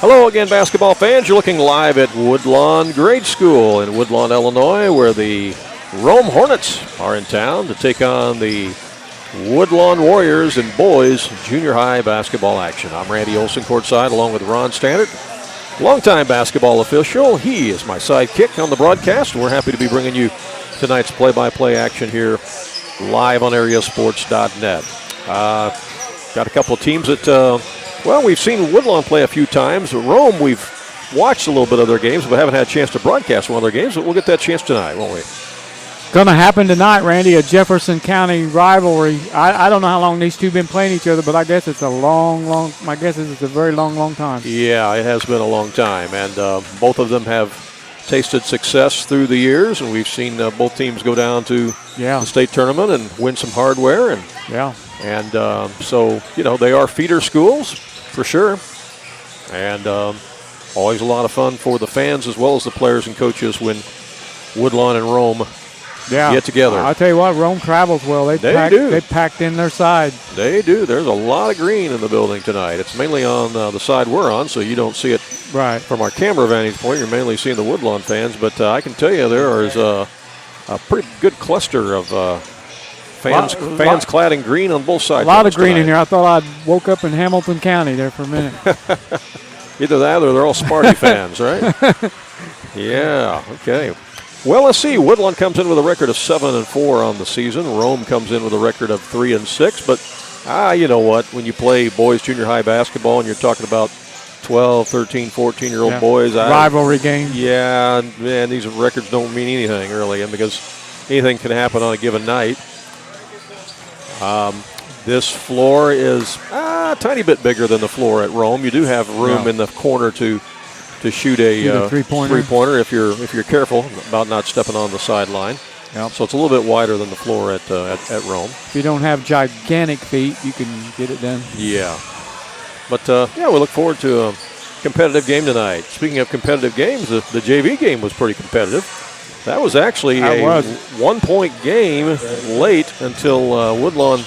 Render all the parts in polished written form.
Hello again, basketball fans. You're looking live at Woodlawn Grade School in Woodlawn, Illinois, where the Rome Hornets are in town to take on the Woodlawn Warriors in boys junior high basketball action. I'm Randy Olson courtside along with Ron Stannard, longtime basketball official. He is my sidekick on the broadcast, and we're happy to be bringing you tonight's play-by-play action here live on AreaSports.net. Got a couple of teams that, we've seen Woodlawn play a few times. Rome, we've watched a little bit of their games, but haven't had a chance to broadcast one of their games, but we'll get that chance tonight, won't we? Going to happen tonight, Randy, a Jefferson County rivalry. I don't know how long these two have been playing each other, but I guess it's a my guess is it's a very long time. Yeah, it has been a long time, and both of them have tasted success through the years, and we've seen both teams go down to the state tournament and win some hardware. And so, they are feeder schools for sure, and always a lot of fun for the fans as well as the players and coaches when Woodlawn and Rome get together. I'll tell you what, Rome travels well. They packed in their side. They do. There's a lot of green in the building tonight. It's mainly on the side we're on, so you don't see it from our camera vantage point. You're mainly seeing the Woodlawn fans, but I can tell you there is a pretty good cluster of fans clad in green on both sides. A lot of green in here. I thought I woke up in Hamilton County there for a minute. Either that or they're all Sparty fans, right? Yeah, okay. Well, let's see. Woodlawn comes in with a record of 7-4 on the season. Rome comes in with a record of 3-6. But, you know what? When you play boys junior high basketball and you're talking about 12, 13, 14-year-old boys. Rivalry game. Yeah, man, these records don't mean anything, really, because anything can happen on a given night. This floor is a tiny bit bigger than the floor at Rome. You do have room in the corner to shoot a three-pointer if you're careful about not stepping on the sideline. Yep. So it's a little bit wider than the floor at Rome. If you don't have gigantic feet, you can get it done. Yeah. But, we look forward to a competitive game tonight. Speaking of competitive games, the JV game was pretty competitive. That was actually a one-point game late until Woodlawn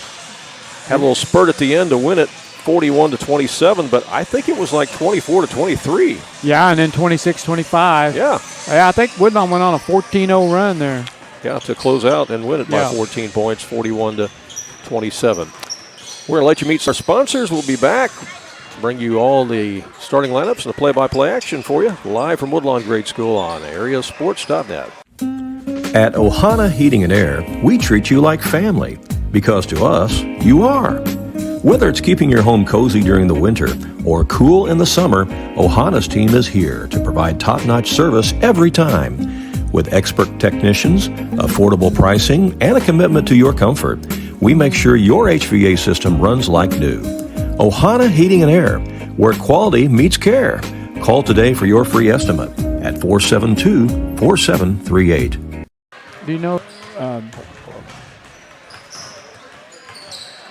had a little spurt at the end to win it 41-27, but I think it was like 24-23. Yeah, and then 26-25. Yeah, I think Woodlawn went on a 14-0 run there. Yeah, to close out and win it by 14 points, 41-27. We're going to let you meet our sponsors. We'll be back to bring you all the starting lineups and the play-by-play action for you live from Woodlawn Grade School on AreaSports.net. At Ohana Heating and Air, we treat you like family, because to us, you are. Whether it's keeping your home cozy during the winter or cool in the summer, Ohana's team is here to provide top-notch service every time. With expert technicians, affordable pricing, and a commitment to your comfort, we make sure your HVAC system runs like new. Ohana Heating and Air, where quality meets care. Call today for your free estimate at 472-4738. Do you know?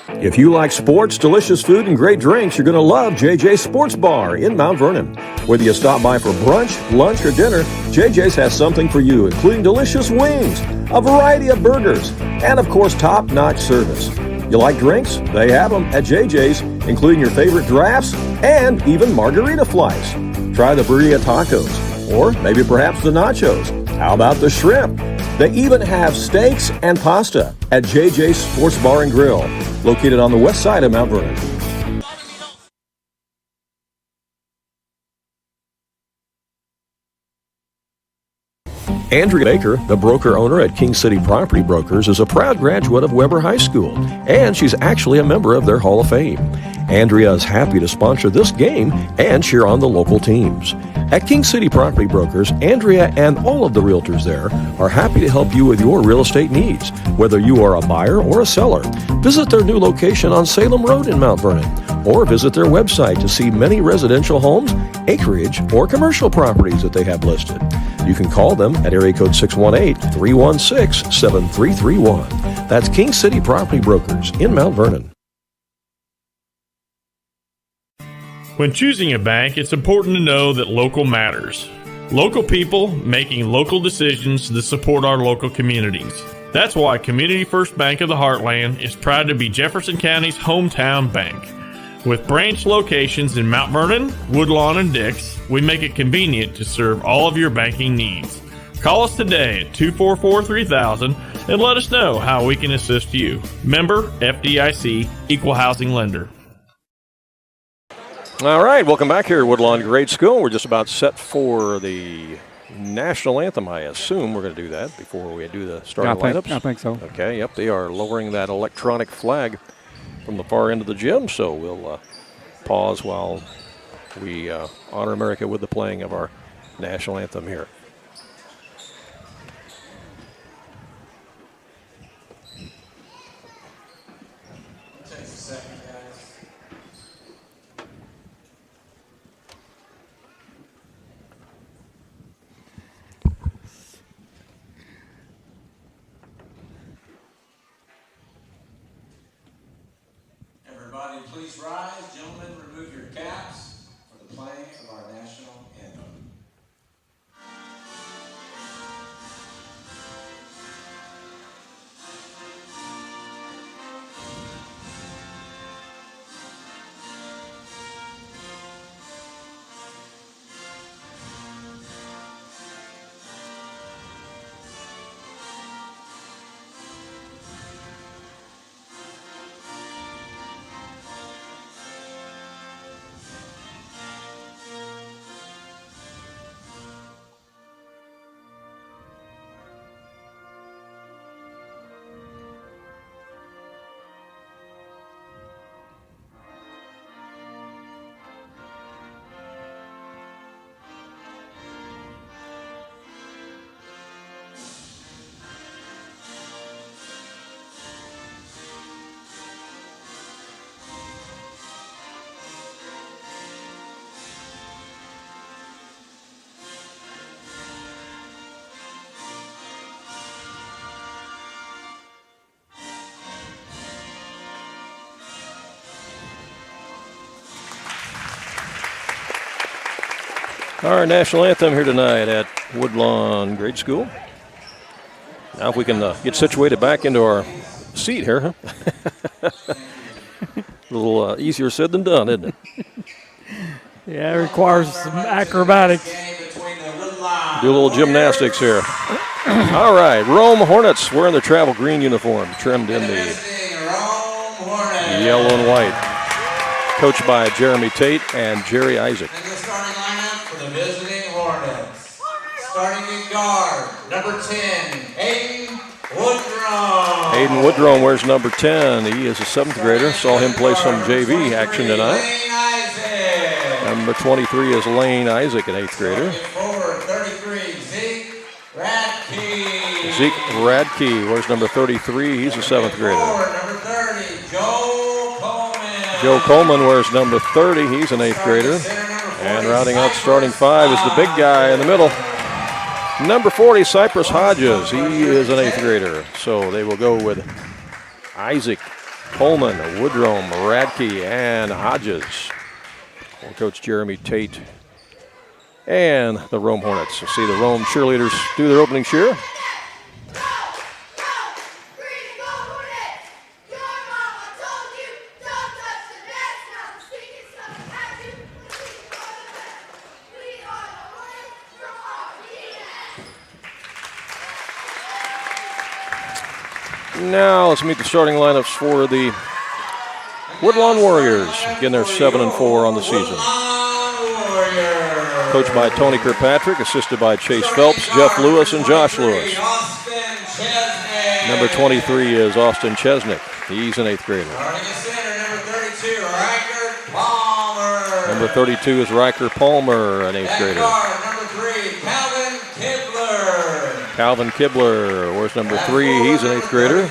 If you like sports, delicious food, and great drinks, you're going to love JJ's Sports Bar in Mount Vernon. Whether you stop by for brunch, lunch, or dinner, JJ's has something for you, including delicious wings, a variety of burgers, and, of course, top-notch service. You like drinks? They have them at JJ's, including your favorite drafts and even margarita flights. Try the burrito tacos, or maybe perhaps the nachos. How about the shrimp? They even have steaks and pasta at JJ's Sports Bar and Grill, located on the west side of Mount Vernon. Andrea Baker, the broker owner at King City Property Brokers, is a proud graduate of Weber High School, and she's actually a member of their Hall of Fame. Andrea is happy to sponsor this game and cheer on the local teams. At King City Property Brokers, Andrea and all of the realtors there are happy to help you with your real estate needs, whether you are a buyer or a seller. Visit their new location on Salem Road in Mount Vernon, or visit their website to see many residential homes, acreage, or commercial properties that they have listed. You can call them at area code 618-316-7331. That's King City Property Brokers in Mount Vernon. When choosing a bank, it's important to know that local matters. Local people making local decisions that support our local communities. That's why Community First Bank of the Heartland is proud to be Jefferson County's hometown bank. With branch locations in Mount Vernon, Woodlawn, and Dix, we make it convenient to serve all of your banking needs. Call us today at 244-3000 and let us know how we can assist you. Member FDIC, Equal Housing Lender. All right, welcome back here at Woodlawn Grade School. We're just about set for the national anthem. I assume we're going to do that before we do the starting lineups. I think so. Okay, yep, they are lowering that electronic flag from the far end of the gym, so we'll pause while we honor America with the playing of our national anthem here. Please rise. Gentlemen, remove your caps for the playing of our national anthem. Our national anthem here tonight at Woodlawn Grade School. Now if we can get situated back into our seat here, huh? A little easier said than done, isn't it? Yeah, it requires some acrobatics. Do a little gymnastics here. All right, Rome Hornets wearing their travel green uniform, trimmed in the yellow and white. Coached by Jeremy Tate and Jerry Isaac. The visiting Hornets. Starting in guard, number 10, Aiden Woodlawn. Aiden Woodlawn wears number 10. He is a 7th grader. Saw him play some JV action tonight. Number 23 is Lane Isaac, an 8th grader. Forward, 33, Zeke Radke. Zeke Radke wears number 33. He's a 7th grader. Forward, number 30, Joe Coleman. Joe Coleman wears number 30. He's an 8th grader. And rounding out starting 5 is the big guy in the middle. Number 40, Cypress Hodges. He is an 8th grader. So they will go with Isaac, Coleman, Woodrome, Radke, and Hodges. Coach Jeremy Tate and the Rome Hornets. We'll see the Rome cheerleaders do their opening cheer. Now let's meet the starting lineups for the Woodlawn Warriors. Again, they're 7-4 on the season. Coached by Tony Kirkpatrick, assisted by Chase Phelps, Jeff Lewis, and Josh Lewis. Number 23 is Austin Chesnick. He's an 8th grader. Number 32 is Riker Palmer, an 8th grader. Number 3, Calvin Kibler. Calvin Kibler wears number 3. He's an 8th grader.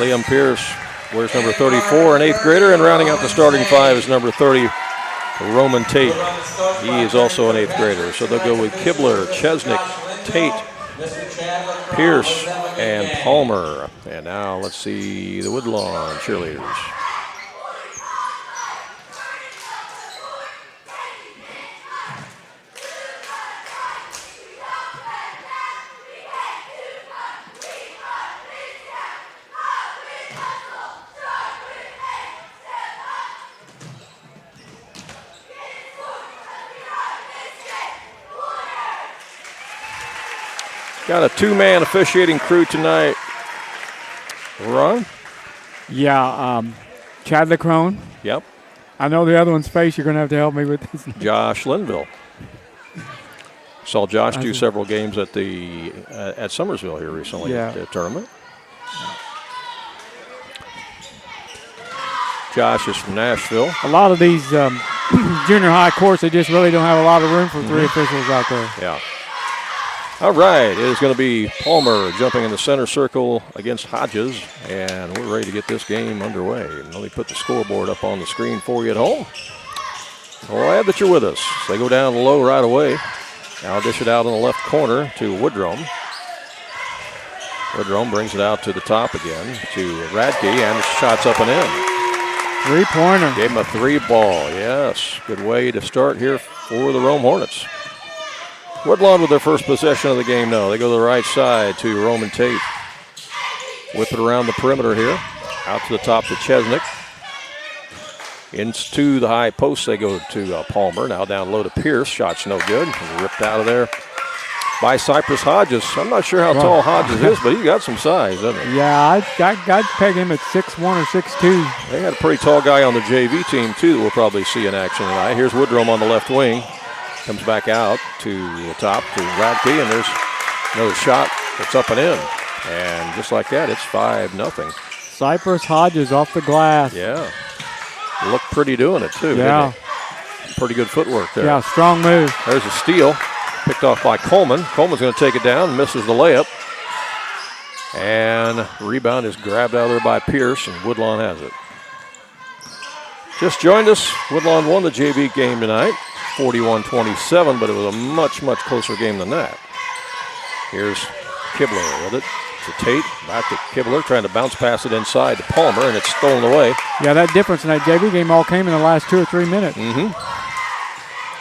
Liam Pierce wears number 34, an 8th grader. And rounding out the starting 5 is number 30, Roman Tate. He is also an 8th grader. So they'll go with Kibler, Chesnick, Tate, Pierce, and Palmer. And now let's see the Woodlawn cheerleaders. Got a two-man officiating crew tonight. Ron? Yeah, Chad LeCrone. Yep. I know the other one's face. You're going to have to help me with this. Josh Linville. Saw Josh do several games at the at Summersville here recently at the tournament. Josh is from Nashville. A lot of these junior high courts, they just really don't have a lot of room for three officials out there. Yeah. All right, it is going to be Palmer jumping in the center circle against Hodges, and we're ready to get this game underway. And let me put the scoreboard up on the screen for you at home. Glad that you're with us. They go down low right away. Now dish it out in the left corner to Woodrome. Woodrome brings it out to the top again to Radke, and the shot's up and in. Three-pointer. Gave him a three ball, yes. Good way to start here for the Rome Hornets. Woodlawn with their first possession of the game now. They go to the right side to Roman Tate. Whip it around the perimeter here. Out to the top to Chesnick. Into the high post they go to Palmer. Now down low to Pierce. Shot's no good. Ripped out of there by Cypress Hodges. I'm not sure how tall Hodges is, but he's got some size, doesn't he? Yeah, I'd peg him at 6'1" or 6'2". They had a pretty tall guy on the JV team, too, that we'll probably see in action tonight. Here's Woodrome on the left wing. Comes back out to the top to Radke, and there's another shot that's up and in. And just like that, it's 5-0. Cypress Hodges off the glass. Yeah. Looked pretty doing it, too. Yeah. Pretty good footwork there. Yeah, strong move. There's a steal. Picked off by Coleman. Coleman's going to take it down, misses the layup. And rebound is grabbed out of there by Pierce, and Woodlawn has it. Just joined us. Woodlawn won the JV game tonight, 41-27, but it was a much, much closer game than that. Here's Kibler with it to Tate. Back to Kibler, trying to bounce pass it inside to Palmer, and it's stolen away. Yeah, that difference in that JV game all came in the last 2 or 3 minutes.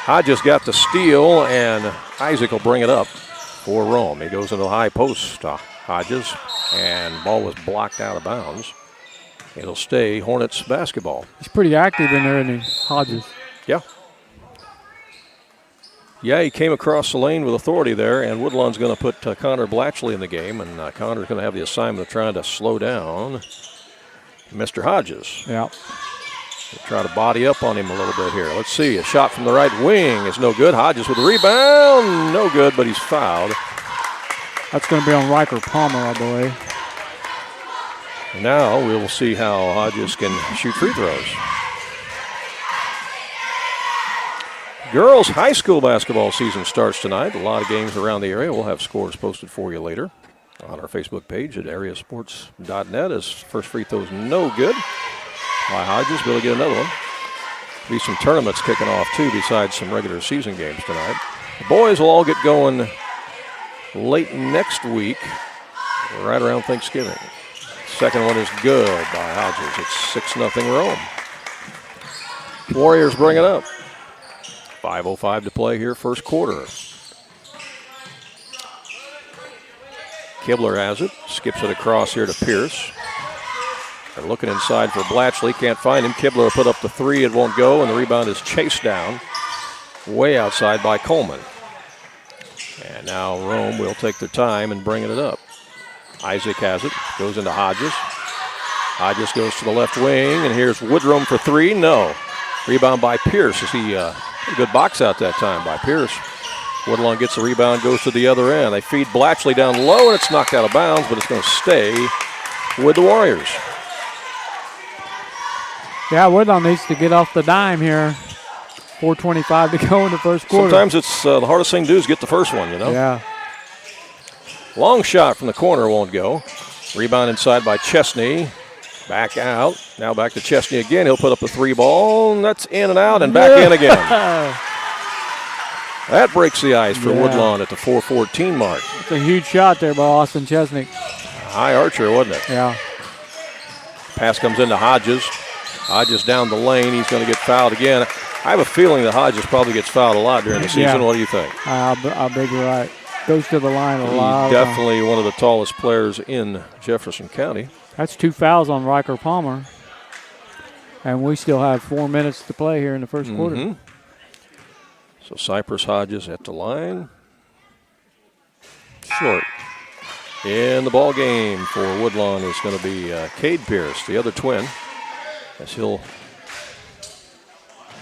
Hodges got the steal, and Isaac will bring it up for Rome. He goes into the high post to Hodges, and ball was blocked out of bounds. It'll stay Hornets basketball. He's pretty active in there, isn't he, Hodges? Yeah. Yeah, he came across the lane with authority there, and Woodlawn's going to put Connor Blatchley in the game, and Connor's going to have the assignment of trying to slow down Mr. Hodges. Yeah. Try to body up on him a little bit here. Let's see. A shot from the right wing is no good. Hodges with a rebound. No good, but he's fouled. That's going to be on Riker Palmer, I believe. Now we will see how Hodges can shoot free throws. Girls high school basketball season starts tonight. A lot of games around the area. We'll have scores posted for you later on our Facebook page at AreaSports.net. As first free throws no good by Hodges. We'll get another one. Be some tournaments kicking off too, besides some regular season games tonight. The boys will all get going late next week, right around Thanksgiving. Second one is good by Hodges. It's 6-0 Rome. Warriors bring it up. 5:05 to play here, first quarter. Kibler has it. Skips it across here to Pierce. They're looking inside for Blatchley. Can't find him. Kibler put up the three. It won't go, and the rebound is chased down way outside by Coleman. And now Rome will take their time and bring it up. Isaac has it. Goes into Hodges. Hodges goes to the left wing, and here's Woodrome for three. No. Rebound by Pierce. As he a good box out that time by Pierce. Woodlawn gets the rebound, goes to the other end. They feed Blatchley down low, and it's knocked out of bounds, but it's going to stay with the Warriors. Yeah, Woodlawn needs to get off the dime here. 4:25 to go in the first quarter. Sometimes it's the hardest thing to do is get the first one, you know? Yeah. Long shot from the corner won't go. Rebound inside by Chesney. Back out. Now back to Chesney again. He'll put up a three ball. And that's in and out and back in again. That breaks the ice for Woodlawn at the 4:14 mark. It's a huge shot there by Austin Chesney. High archer, wasn't it? Yeah. Pass comes into Hodges. Hodges down the lane. He's going to get fouled again. I have a feeling that Hodges probably gets fouled a lot during the season. Yeah. What do you think? I bet you're right. Goes to the line a lot. He's definitely one of the tallest players in Jefferson County. That's 2 fouls on Riker Palmer. And we still have 4 minutes to play here in the first quarter. So Cypress Hodges at the line. short. In the ball game for Woodlawn is going to be Cade Pierce, the other twin, as he'll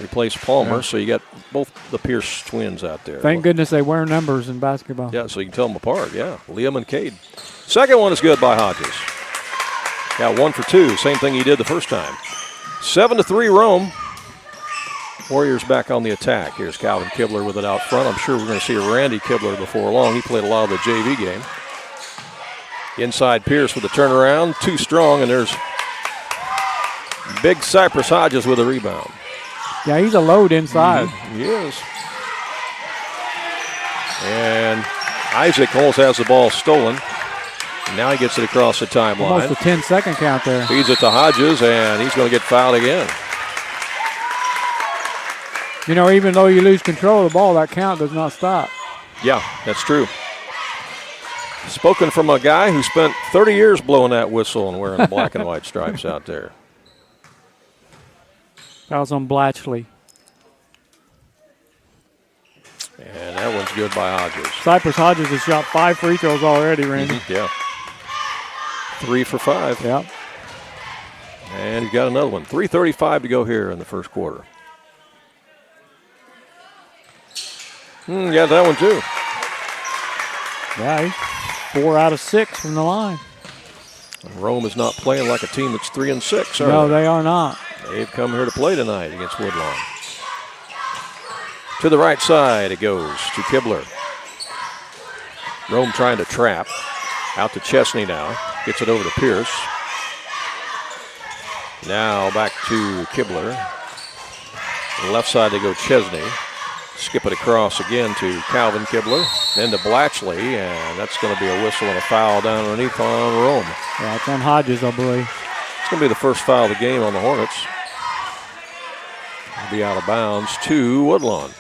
replace Palmer. Yeah. So you got both the Pierce twins out there. Thank goodness they wear numbers in basketball. Yeah, so you can tell them apart. Yeah, Liam and Cade. Second one is good by Hodges. Got 1 for 2. Same thing he did the first time. 7-3 Rome. Warriors back on the attack. Here's Calvin Kibler with it out front. I'm sure we're going to see a Randy Kibler before long. He played a lot of the JV game. Inside Pierce with a turnaround. Too strong, and there's big Cypress Hodges with a rebound. Yeah, he's a load inside. He is. And Isaac almost has the ball stolen. Now he gets it across the timeline. Almost a 10-second count there. Feeds it to Hodges, and he's going to get fouled again. You know, even though you lose control of the ball, that count does not stop. Yeah, that's true. Spoken from a guy who spent 30 years blowing that whistle and wearing the black and white stripes out there. That was on Blatchley. And that one's good by Hodges. Cypress Hodges has shot 5 free throws already, Randy. Yeah. 3 for 5. Yeah. And he's got another one. 3:35 to go here in the first quarter. Got that one too. Yeah, he's 4 out of 6 from the line. Rome is not playing like a team that's 3-6. No, they are not. They've come here to play tonight against Woodlawn. To the right side it goes to Kibler. Rome trying to trap. Out to Chesney now. Gets it over to Pierce. Now back to Kibler. Left side they go Chesney. Skip it across again to Calvin Kibler. Then to Blatchley, and that's going to be a whistle and a foul down underneath on Rome. Yeah, it's on Hodges, I believe. It's going to be the first foul of the game on the Hornets. It'll be out of bounds to Woodlawn.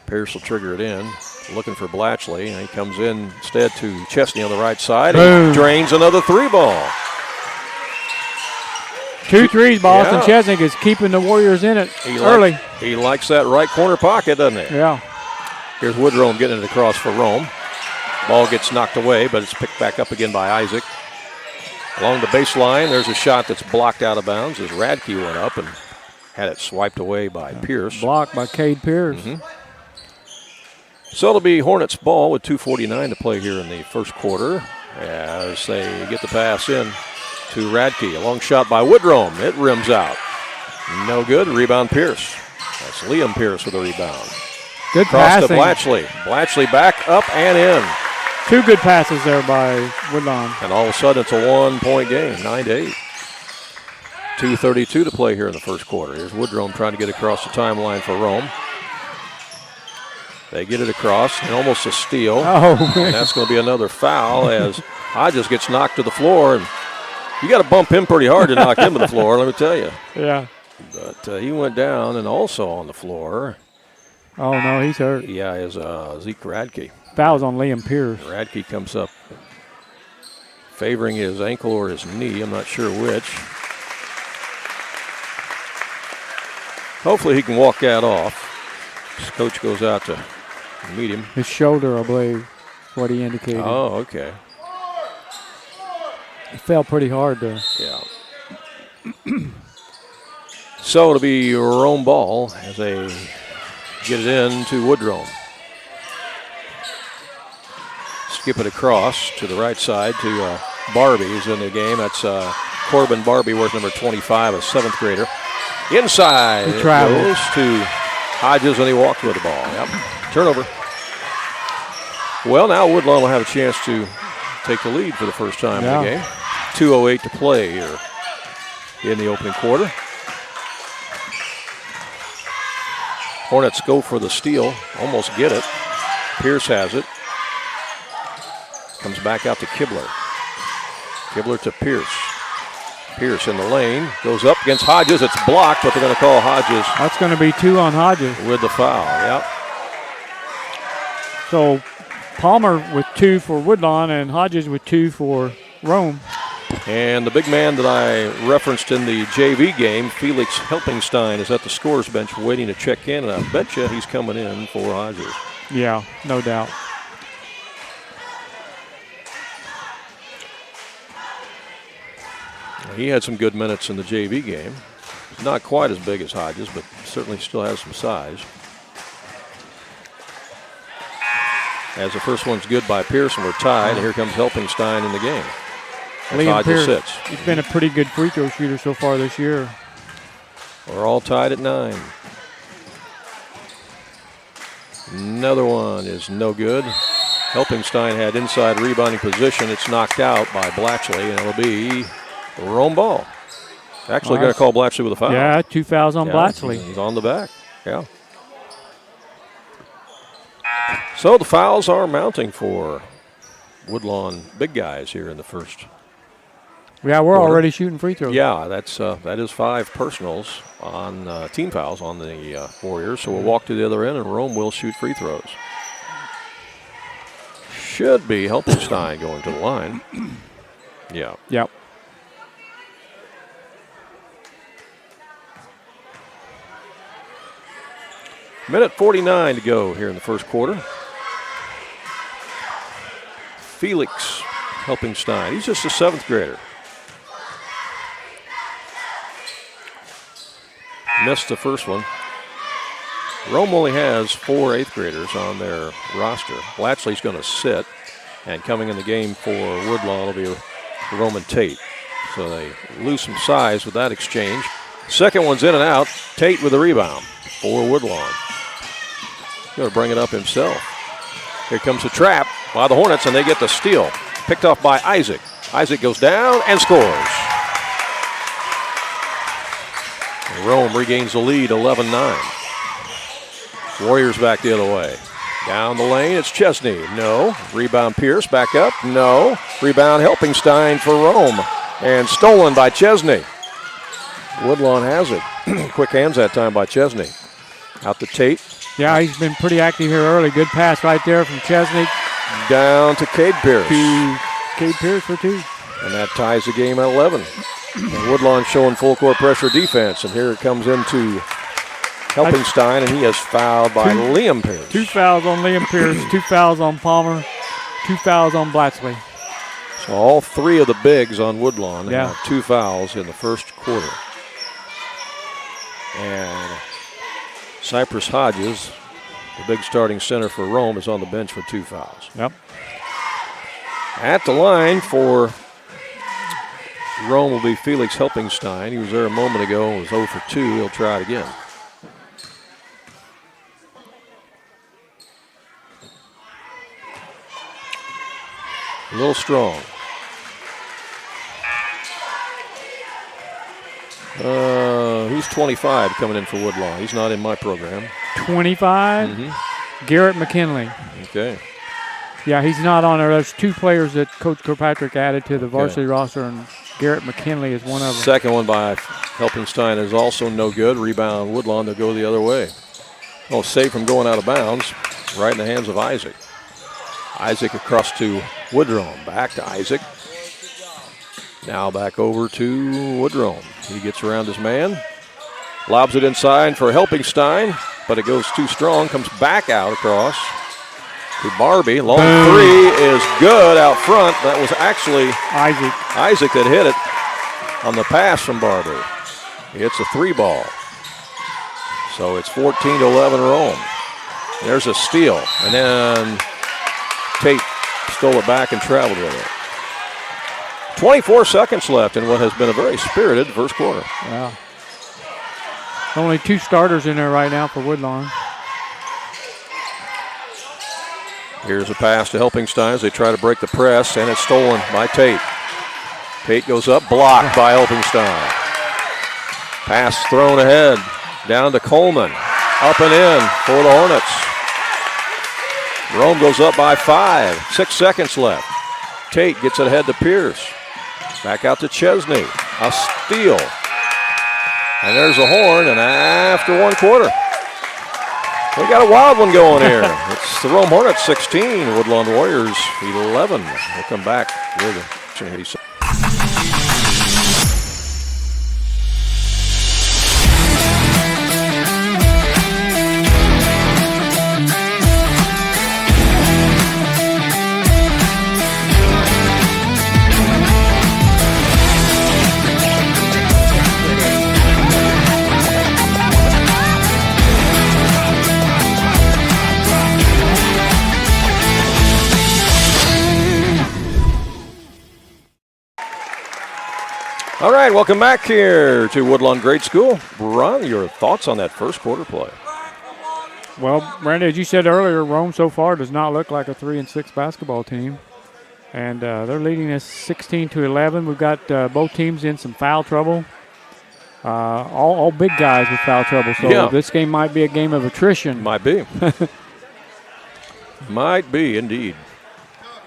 Pierce will trigger it in. Looking for Blatchley, and he comes in instead to Chesney on the right side. He drains another 3 ball. 2 threes, Boston. Yeah. Chesney is keeping the Warriors in it early. He likes that right corner pocket, doesn't he? Yeah. Here's Woodrome getting it across for Rome. Ball gets knocked away, but it's picked back up again by Isaac. Along the baseline, there's a shot that's blocked out of bounds as Radke went up and had it swiped away by Pierce. Blocked by Cade Pierce. So it'll be Hornets ball with 2:49 to play here in the first quarter as they get the pass in to Radke. A long shot by Woodrome. It rims out. No good. Rebound Pierce. That's Liam Pierce with a rebound. Good passing. Cross to Blatchley. Blatchley back up and in. 2 good passes there by Woodlawn. And all of a sudden it's a 1-point game, 9-8. 2:32 to play here in the first quarter. Here's Woodrome trying to get across the timeline for Rome. They get it across, and almost a steal. Oh, man. And that's going to be another foul as Hodges gets knocked to the floor. And you got to bump him pretty hard to knock him to the floor, let me tell you. Yeah. But he went down, and also on the floor. Oh, no, he's hurt. Yeah, is Zeke Radke. Foul's on Liam Pierce. Radke comes up favoring his ankle or his knee. I'm not sure which. Hopefully he can walk that off. His coach goes out to meet him. His shoulder, I believe, what he indicated. Oh, okay. He fell pretty hard there. Yeah. So it'll be Rome ball as they get it in to Woodrome. Skip it across to the right side to Barbie, who's in the game. That's Corbin Barbie-Worth, number 25, a 7th grader. Inside it goes to Hodges, and he walked with the ball. Yep. Turnover. Well, now Woodlawn will have a chance to take the lead for the first time in the game. 2:08 to play here in the opening quarter. Hornets go for the steal, almost get it. Pierce has it. Comes back out to Kibler. Kibler to Pierce. Pierce in the lane, goes up against Hodges. It's blocked, but they're going to call Hodges. That's going to be 2 on Hodges. With the foul, yep. So Palmer with 2 for Woodlawn and Hodges with 2 for Rome. And the big man that I referenced in the JV game, Felix Helpingstein, is at the scorer's bench waiting to check in, and I bet you he's coming in for Hodges. Yeah, no doubt. He had some good minutes in the JV game. Not quite as big as Hodges, but certainly still has some size. As the first one's good by Pearson, we're tied, and here comes Helpingstein in the game. Liam Hodges Pierce, sits. he's been a pretty good free throw shooter so far this year. We're all tied at 9. Another one is no good. Helpingstein had inside rebounding position. It's knocked out by Blatchley, and it'll be Rome ball. Actually going to call Blatchley with a foul. Yeah, 2 fouls on Blatchley. He's on the back. Yeah. So the fouls are mounting for Woodlawn big guys here in the first. Yeah, we're quarter. already shooting free throws. Yeah, that is 5 personals on team fouls on the Warriors. So we'll walk to the other end, and Rome will shoot free throws. Should be Helpingstein going to the line. Yeah. Yep. Minute 49 to go here in the first quarter. Felix Helpingstein. He's just a 7th grader. Missed the first one. Rome only has 4 8th graders on their roster. Blatchley's going to sit, and coming in the game for Woodlawn will be Roman Tate. So they lose some size with that exchange. Second one's in and out. Tate with the rebound for Woodlawn. He's going to bring it up himself. Here comes the trap by the Hornets, and they get the steal. Picked off by Isaac. Isaac goes down and scores. Rome regains the lead, 11-9. Warriors back the other way. Down the lane, it's Chesney. No. Rebound Pierce, back up. No. Rebound Helpingstein for Rome. And stolen by Chesney. Woodlawn has it. Quick hands that time by Chesney. Out to Tate. Yeah, he's been pretty active here early. Good pass right there from Chesney. Down to Cade Pierce. Cade Pierce for 2. And that ties the game at 11. And Woodlawn showing full court pressure defense. And here it comes into Helpingstein, and he is fouled by Liam Pierce. 2 fouls on Liam Pierce, 2 fouls on Palmer, 2 fouls on Blatchley. So all 3 of the bigs on Woodlawn have 2 fouls in the first quarter. And Cypress Hodges, the big starting center for Rome, is on the bench for 2 fouls. Yep. At the line for Rome will be Felix Helpingstein. He was there a moment ago and was 0 for 2. He'll try it again. A little strong. Who's 25 coming in for Woodlawn? He's not in my program. 25? Mm-hmm. Garrett McKinley. Okay. Yeah, he's not on there. There's 2 players that Coach Kirkpatrick added to the varsity roster, and Garrett McKinley is one of them. Second one by Helpingstein is also no good. Rebound Woodlawn to go the other way. Oh, saved from going out of bounds. Right in the hands of Isaac. Isaac across to Woodrome. Back to Isaac. Now back over to Woodrome. He gets around his man. Lobs it inside for Helpingstein, but it goes too strong. Comes back out across to Barbie. Long three is good out front. That was actually Isaac that hit it on the pass from Barbie. He hits a 3 ball. So it's 14-11 Rome. There's a steal. And then Tate stole it back and traveled with it. 24 seconds left in what has been a very spirited first quarter. Wow. Only 2 starters in there right now for Woodlawn. Here's a pass to Helpingstein as they try to break the press, and it's stolen by Tate. Tate goes up, blocked by Helpingstein. Pass thrown ahead, down to Coleman. Up and in for the Hornets. Rome goes up by 5. 6 seconds left. Tate gets it ahead to Pierce. Back out to Chesney. A steal. And there's a horn, and after 1 quarter, we got a wild one going here. It's the Rome Hornets 16, Woodlawn Warriors 11. We'll come back with it. All right, welcome back here to Woodlawn Grade School. Ron, your thoughts on that first quarter play? Well, Randy, as you said earlier, Rome so far does not look like a 3-6 basketball team. And they're leading us 16-11. We've got both teams in some foul trouble. All big guys with foul trouble. So this game might be a game of attrition. Might be. Might be, indeed.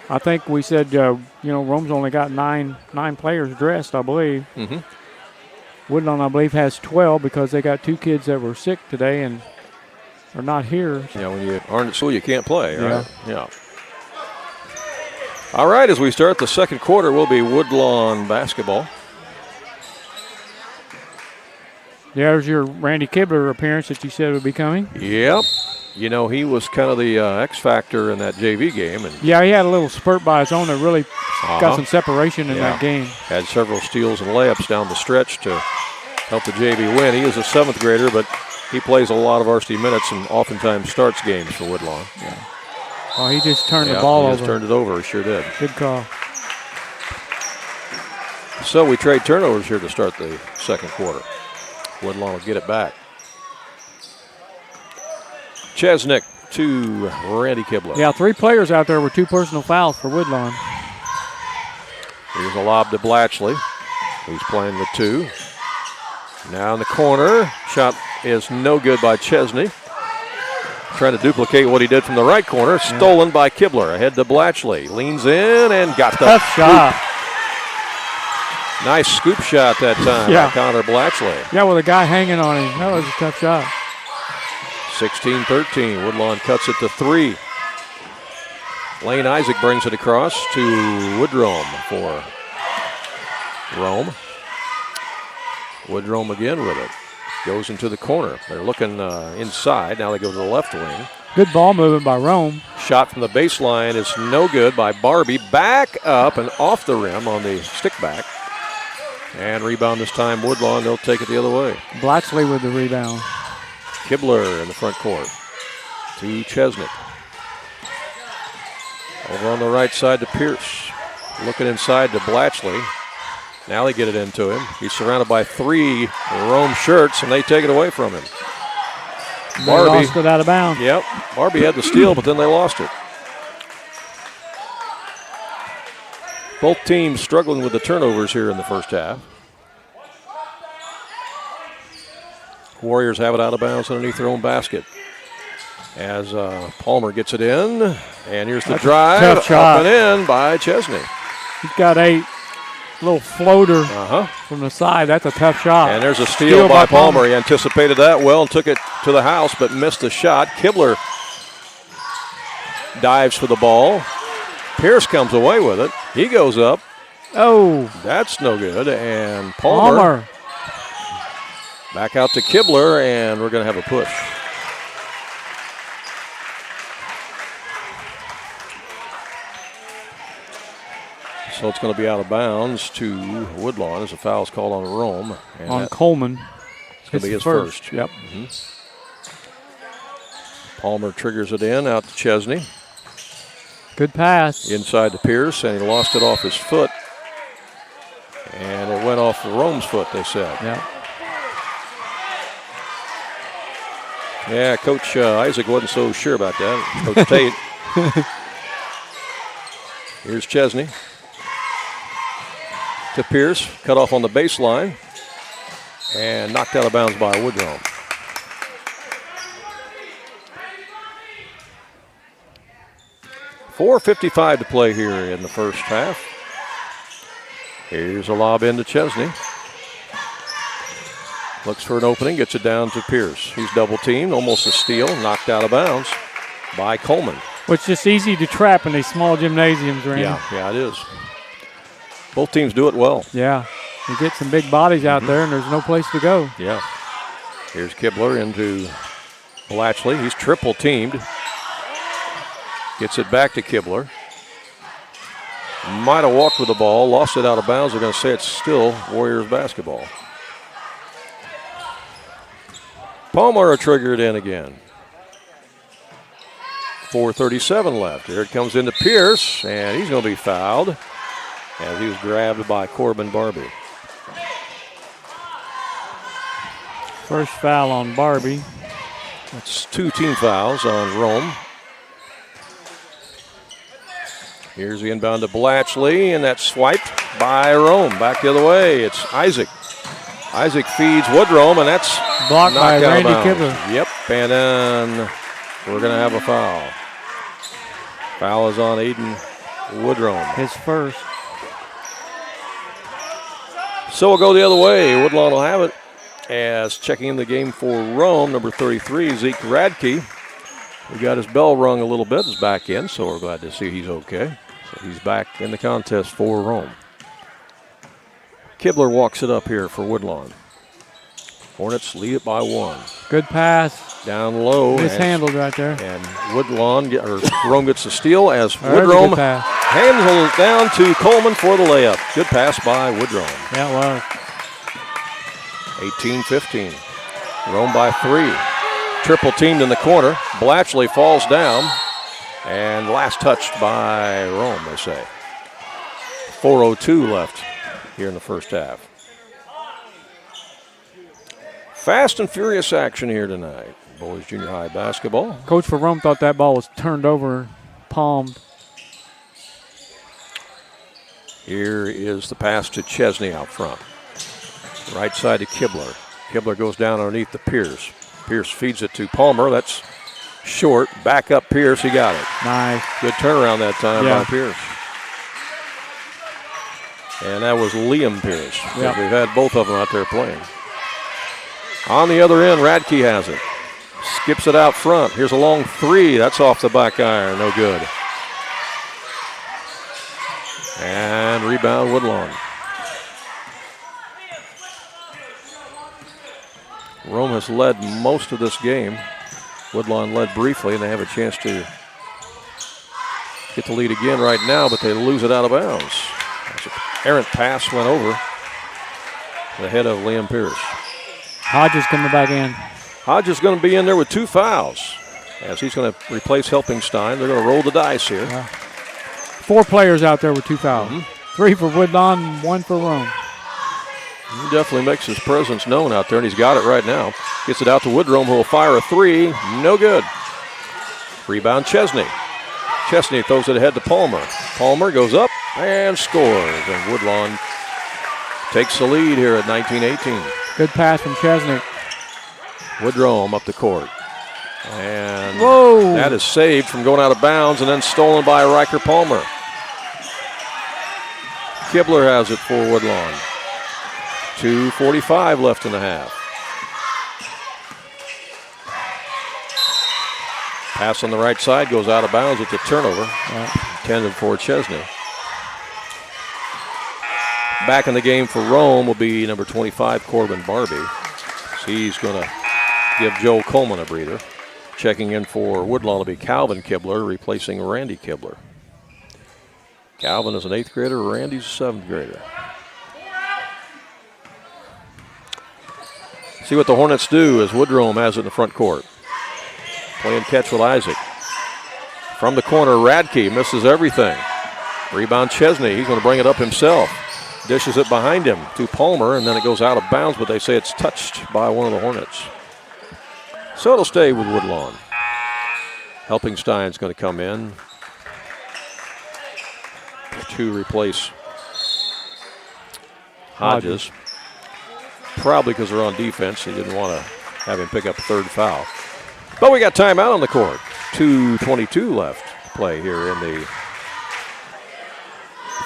I think we said, Rome's only got nine players dressed, I believe. Mm-hmm. Woodlawn, I believe, has 12 because they got 2 kids that were sick today and are not here. Yeah, when you aren't at school, you can't play, right? Yeah. All right, as we start the second quarter, will be Woodlawn basketball. There's your Randy Kibler appearance that you said would be coming. Yep. You know, he was kind of the X factor in that JV game. And he had a little spurt by his own that really got some separation in that game. Had several steals and layups down the stretch to help the JV win. He is a 7th grader, but he plays a lot of varsity minutes and oftentimes starts games for Woodlawn. Yeah. Oh, he just turned the ball over. He just turned it over, he sure did. Good call. So we trade turnovers here to start the second quarter. Woodlawn will get it back. Chesnick to Randy Kibler. Yeah, 3 players out there with 2 personal fouls for Woodlawn. Here's a lob to Blatchley, who's playing the 2. Now in the corner. Shot is no good by Chesney. Trying to duplicate what he did from the right corner. Stolen by Kibler. Ahead to Blatchley. Leans in and got the tough shot. Nice scoop shot that time by Connor Blatchley. Yeah, with a guy hanging on him. That was a tough shot. 16-13. Woodlawn cuts it to 3. Lane Isaac brings it across to Woodrome for Rome. Woodrome again with it. Goes into the corner. They're looking inside. Now they go to the left wing. Good ball movement by Rome. Shot from the baseline is no good by Barbie. Back up and off the rim on the stick back. And rebound this time Woodlawn. They'll take it the other way. Blatchley with the rebound. Kibler in the front court to Chesnick. Over on the right side to Pierce. Looking inside to Blatchley. Now they get it into him. He's surrounded by 3 Rome shirts, and they take it away from him. They lost it out of bounds. Yep. Barbie had the steal, but then they lost it. Both teams struggling with the turnovers here in the first half. Warriors have it out of bounds underneath their own basket. As Palmer gets it in, and here's the drive. Tough shot. Up and in by Chesney. He's got 8. Little floater from the side. That's a tough shot. And there's a steal by Palmer. He anticipated that well and took it to the house, but missed the shot. Kibler dives for the ball. Pierce comes away with it. He goes up. Oh. That's no good. And Palmer. Back out to Kibler, and we're going to have a push. So it's going to be out of bounds to Woodlawn as a foul is called on Rome. And on Coleman. It's going to be his first. Yep. Mm-hmm. Palmer triggers it in out to Chesney. Good pass. Inside to Pierce, and he lost it off his foot. And it went off Rome's foot, they said. Yep. Yeah, Coach Isaac wasn't so sure about that. Coach Tate. Here's Chesney. To Pierce, cut off on the baseline, and knocked out of bounds by Woodrome. .4:55 to play here in the first half. Here's a lob into Chesney. Looks for an opening, gets it down to Pierce. He's double teamed, almost a steal, knocked out of bounds by Coleman. Well, it's just easy to trap in these small gymnasiums, Randy. Yeah, it is. Both teams do it well. Yeah. You get some big bodies out there, and there's no place to go. Yeah. Here's Kibler into Blatchley. He's triple teamed. Gets it back to Kibler. Might have walked with the ball, lost it out of bounds. They're going to say it's still Warriors basketball. Palmer triggered in again. 4:37 left. Here it comes into Pierce, and he's going to be fouled as he was grabbed by Corbin Barbie. First foul on Barbie. That's 2 team fouls on Rome. Here's the inbound to Blatchley, and that's swiped by Rome. Back the other way, it's Isaac. Isaac feeds Woodrome, and that's blocked by knocked out of Randy bounds. Kibler. Yep, and then we're going to have a foul. Foul is on Aiden Woodrome. His first. So we'll go the other way. Woodlawn will have it as checking in the game for Rome, number 33, Zeke Radke. We got his bell rung a little bit. Is back in, so we're glad to see he's okay. So he's back in the contest for Rome. Kibler walks it up here for Woodlawn. Hornets lead it by 1. Good pass. Down low. Mishandled right there. And Rome gets the steal as There's Woodrome handles it down to Coleman for the layup. Good pass by Woodrome. Yeah, it was. 18-15. Rome by 3. Triple teamed in the corner. Blatchley falls down. And last touched by Rome, they say. 4:02 left here in the first half. Fast and furious action here tonight. Boys junior high basketball. Coach for Rome thought that ball was turned over, palmed. Here is the pass to Chesney out front. Right side to Kibler. Kibler goes down underneath the Pierce. Pierce feeds it to Palmer. That's short. Back up Pierce. He got it. Nice. Good turnaround that time by Pierce. And that was Liam Pierce. Yep. We've had both of them out there playing. On the other end, Radke has it. Skips it out front. Here's a long 3. That's off the back iron. No good. And rebound Woodlawn. Rome has led most of this game. Woodlawn led briefly, and they have a chance to get the lead again right now, but they lose it out of bounds. An errant pass went over the head of Liam Pierce. Hodges coming back in. Hodges is going to be in there with 2 fouls as he's going to replace Helpingstein. They're going to roll the dice here. 4 players out there with 2 fouls. 3 for Woodlawn, 1 for Rome. He definitely makes his presence known out there, and he's got it right now. Gets it out to Woodrome, who will fire a 3. No good. Rebound Chesney. Chesney throws it ahead to Palmer. Palmer goes up and scores. And Woodlawn takes the lead here at 19-18. Good pass from Chesney. Woodrome up the court. And Whoa. That is saved from going out of bounds and then stolen by Riker Palmer. Kibler has it for Woodlawn. 2:45 left in the half. Pass on the right side goes out of bounds with the turnover. Intended for Chesney. Back in the game for Rome will be number 25, Corbin Barbie. So he's going to give Joe Coleman a breather. Checking in for Woodlawn will be Calvin Kibler, replacing Randy Kibler. Calvin is an 8th grader, Randy's a 7th grader. See what the Hornets do as Woodrome has it in the front court. Playing catch with Isaac. From the corner, Radke misses everything. Rebound Chesney, he's going to bring it up himself. Dishes it behind him to Palmer, and then it goes out of bounds, but they say it's touched by one of the Hornets. So it'll stay with Woodlawn. Helpingstein's going to come in to replace Hodges. Probably because they're on defense. He didn't want to have him pick up a 3rd foul. But we got timeout on the court. 2:22 left to play here in the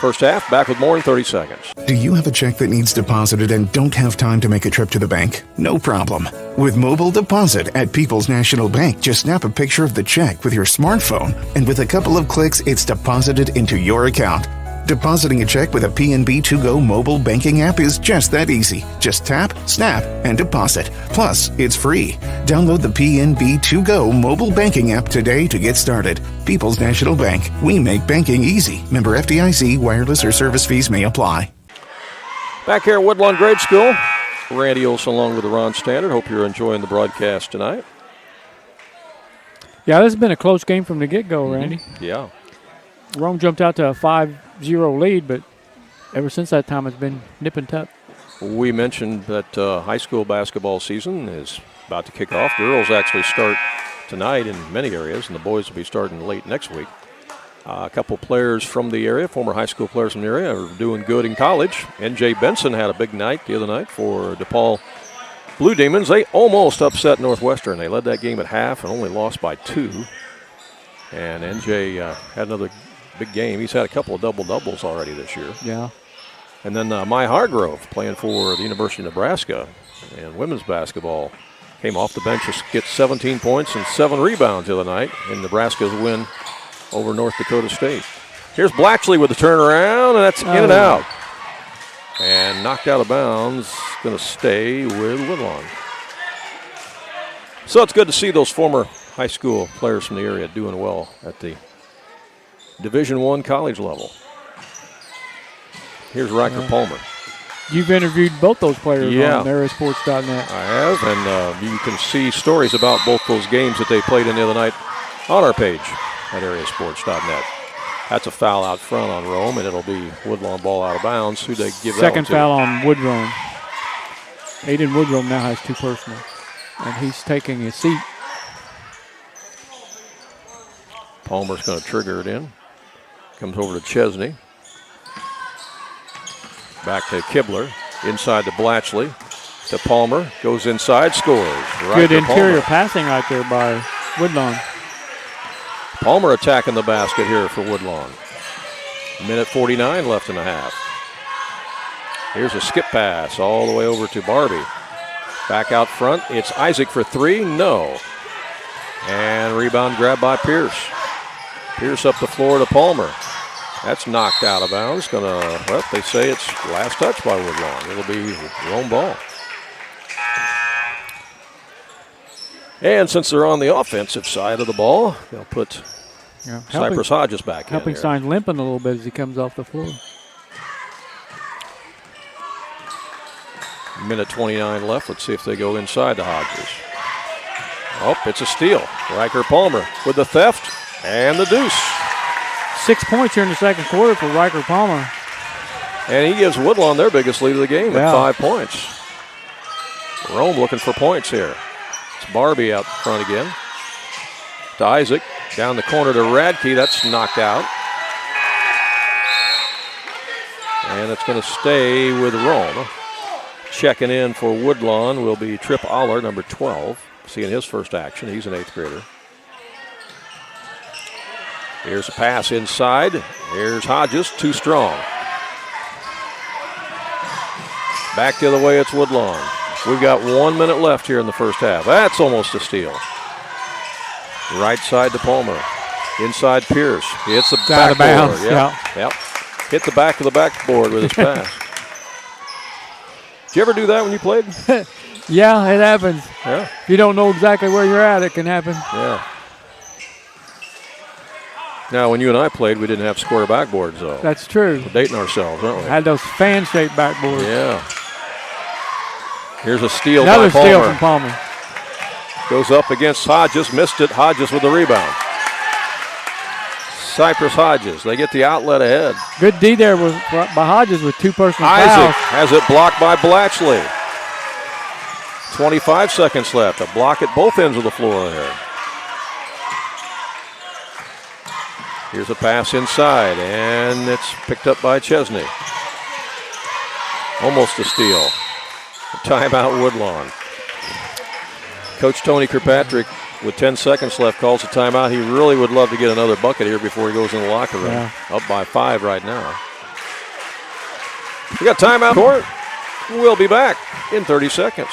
first half. Back with more in 30 seconds. Do you have a check that needs deposited and don't have time to make a trip to the bank? No problem. With Mobile Deposit at People's National Bank, just snap a picture of the check with your smartphone, and with a couple of clicks, it's deposited into your account. Depositing a check with a PNB To-Go mobile banking app is just that easy. Just tap, snap, and deposit. Plus, it's free. Download the PNB To-Go mobile banking app today to get started. People's National Bank. We make banking easy. Member FDIC. Wireless or service fees may apply. Back here at Woodlawn Grade School. Randy Olson along with the Ron Standard. Hope you're enjoying the broadcast tonight. Yeah, this has been a close game from the get-go, Randy. Yeah. Rome jumped out to a 5-0 lead, but ever since that time it's been nip and tuck. We mentioned that high school basketball season is about to kick off. Girls actually start tonight in many areas, and the boys will be starting late next week. A couple players from the area, former high school players from the area, are doing good in college. N.J. Benson had a big night the other night for DePaul Blue Demons. They almost upset Northwestern. They led that game at half and only lost by 2. And N.J. had another big game. He's had a couple of double-doubles already this year. Yeah. And then Mai Hargrove playing for the University of Nebraska in women's basketball. Came off the bench to get 17 points and 7 rebounds the other night in Nebraska's win over North Dakota State. Here's Blatchley with the turnaround, and that's in and out. And knocked out of bounds. Going to stay with Woodlawn. So it's good to see those former high school players from the area doing well at the Division I college level. Here's Riker Palmer. You've interviewed both those players on AreaSports.net. I have, and you can see stories about both those games that they played in the other night on our page at AreaSports.net. That's a foul out front on Rome, and it'll be Woodlawn ball out of bounds. Who they give Second that one to? foul on Woodrome. Aiden Woodrome now has 2 personal, and he's taking his seat. Palmer's going to trigger it in. Comes over to Chesney. Back to Kibler. Inside to Blatchley. To Palmer. Goes inside. Scores. Good interior passing right there by Woodlawn. Palmer attacking the basket here for Woodlawn. Minute 49 left in the half. Here's a skip pass all the way over to Barbie. Back out front. It's Isaac for 3. No. And rebound grab by Pierce. Pierce up the floor to Palmer. That's knocked out of bounds. Well, they say it's last touch by Woodlawn. It'll be Rome ball. And since they're on the offensive side of the ball, they'll put Cypress Hodges back in. Helping sign limping a little bit as he comes off the floor. Minute 29 left. Let's see if they go inside to Hodges. Oh, it's a steal. Riker Palmer with the theft and the deuce. 6 points here in the second quarter for Riker Palmer. And he gives Woodlawn their biggest lead of the game at 5 points. Rome looking for points here. It's Barbie out front again. To Isaac. Down the corner to Radke. That's knocked out. And it's going to stay with Rome. Checking in for Woodlawn will be Tripp Aller, number 12. Seeing his first action. He's an 8th grader. Here's a pass inside. Here's Hodges, too strong. Back the other way, it's Woodlawn. We've got 1 minute left here in the first half. That's almost a steal. Right side to Palmer. Inside Pierce. He hits the backboard. Yep. Hit the back of the backboard with his pass. Did you ever do that when you played? Yeah, it happens. Yeah. If you don't know exactly where you're at, it can happen. Yeah. Now, when you and I played, we didn't have square backboards, though. That's true. We're dating ourselves, aren't we? Had those fan-shaped backboards. Yeah. Here's a steal Another by Palmer. steal from Palmer. Goes up against Hodges, missed it. Hodges with the rebound. Cypress Hodges, they get the outlet ahead. Good D there by Hodges with 2 personal Isaac fouls. has it blocked by Blatchley. 25 seconds left. A block at both ends of the floor there. Here's a pass inside, and it's picked up by Chesney. Almost a steal. A timeout Woodlawn. Coach Tony Kirkpatrick, with 10 seconds left, calls a timeout. He really would love to get another bucket here before he goes in the locker room. Yeah. Up by 5 right now. We got timeout court. We'll be back in 30 seconds.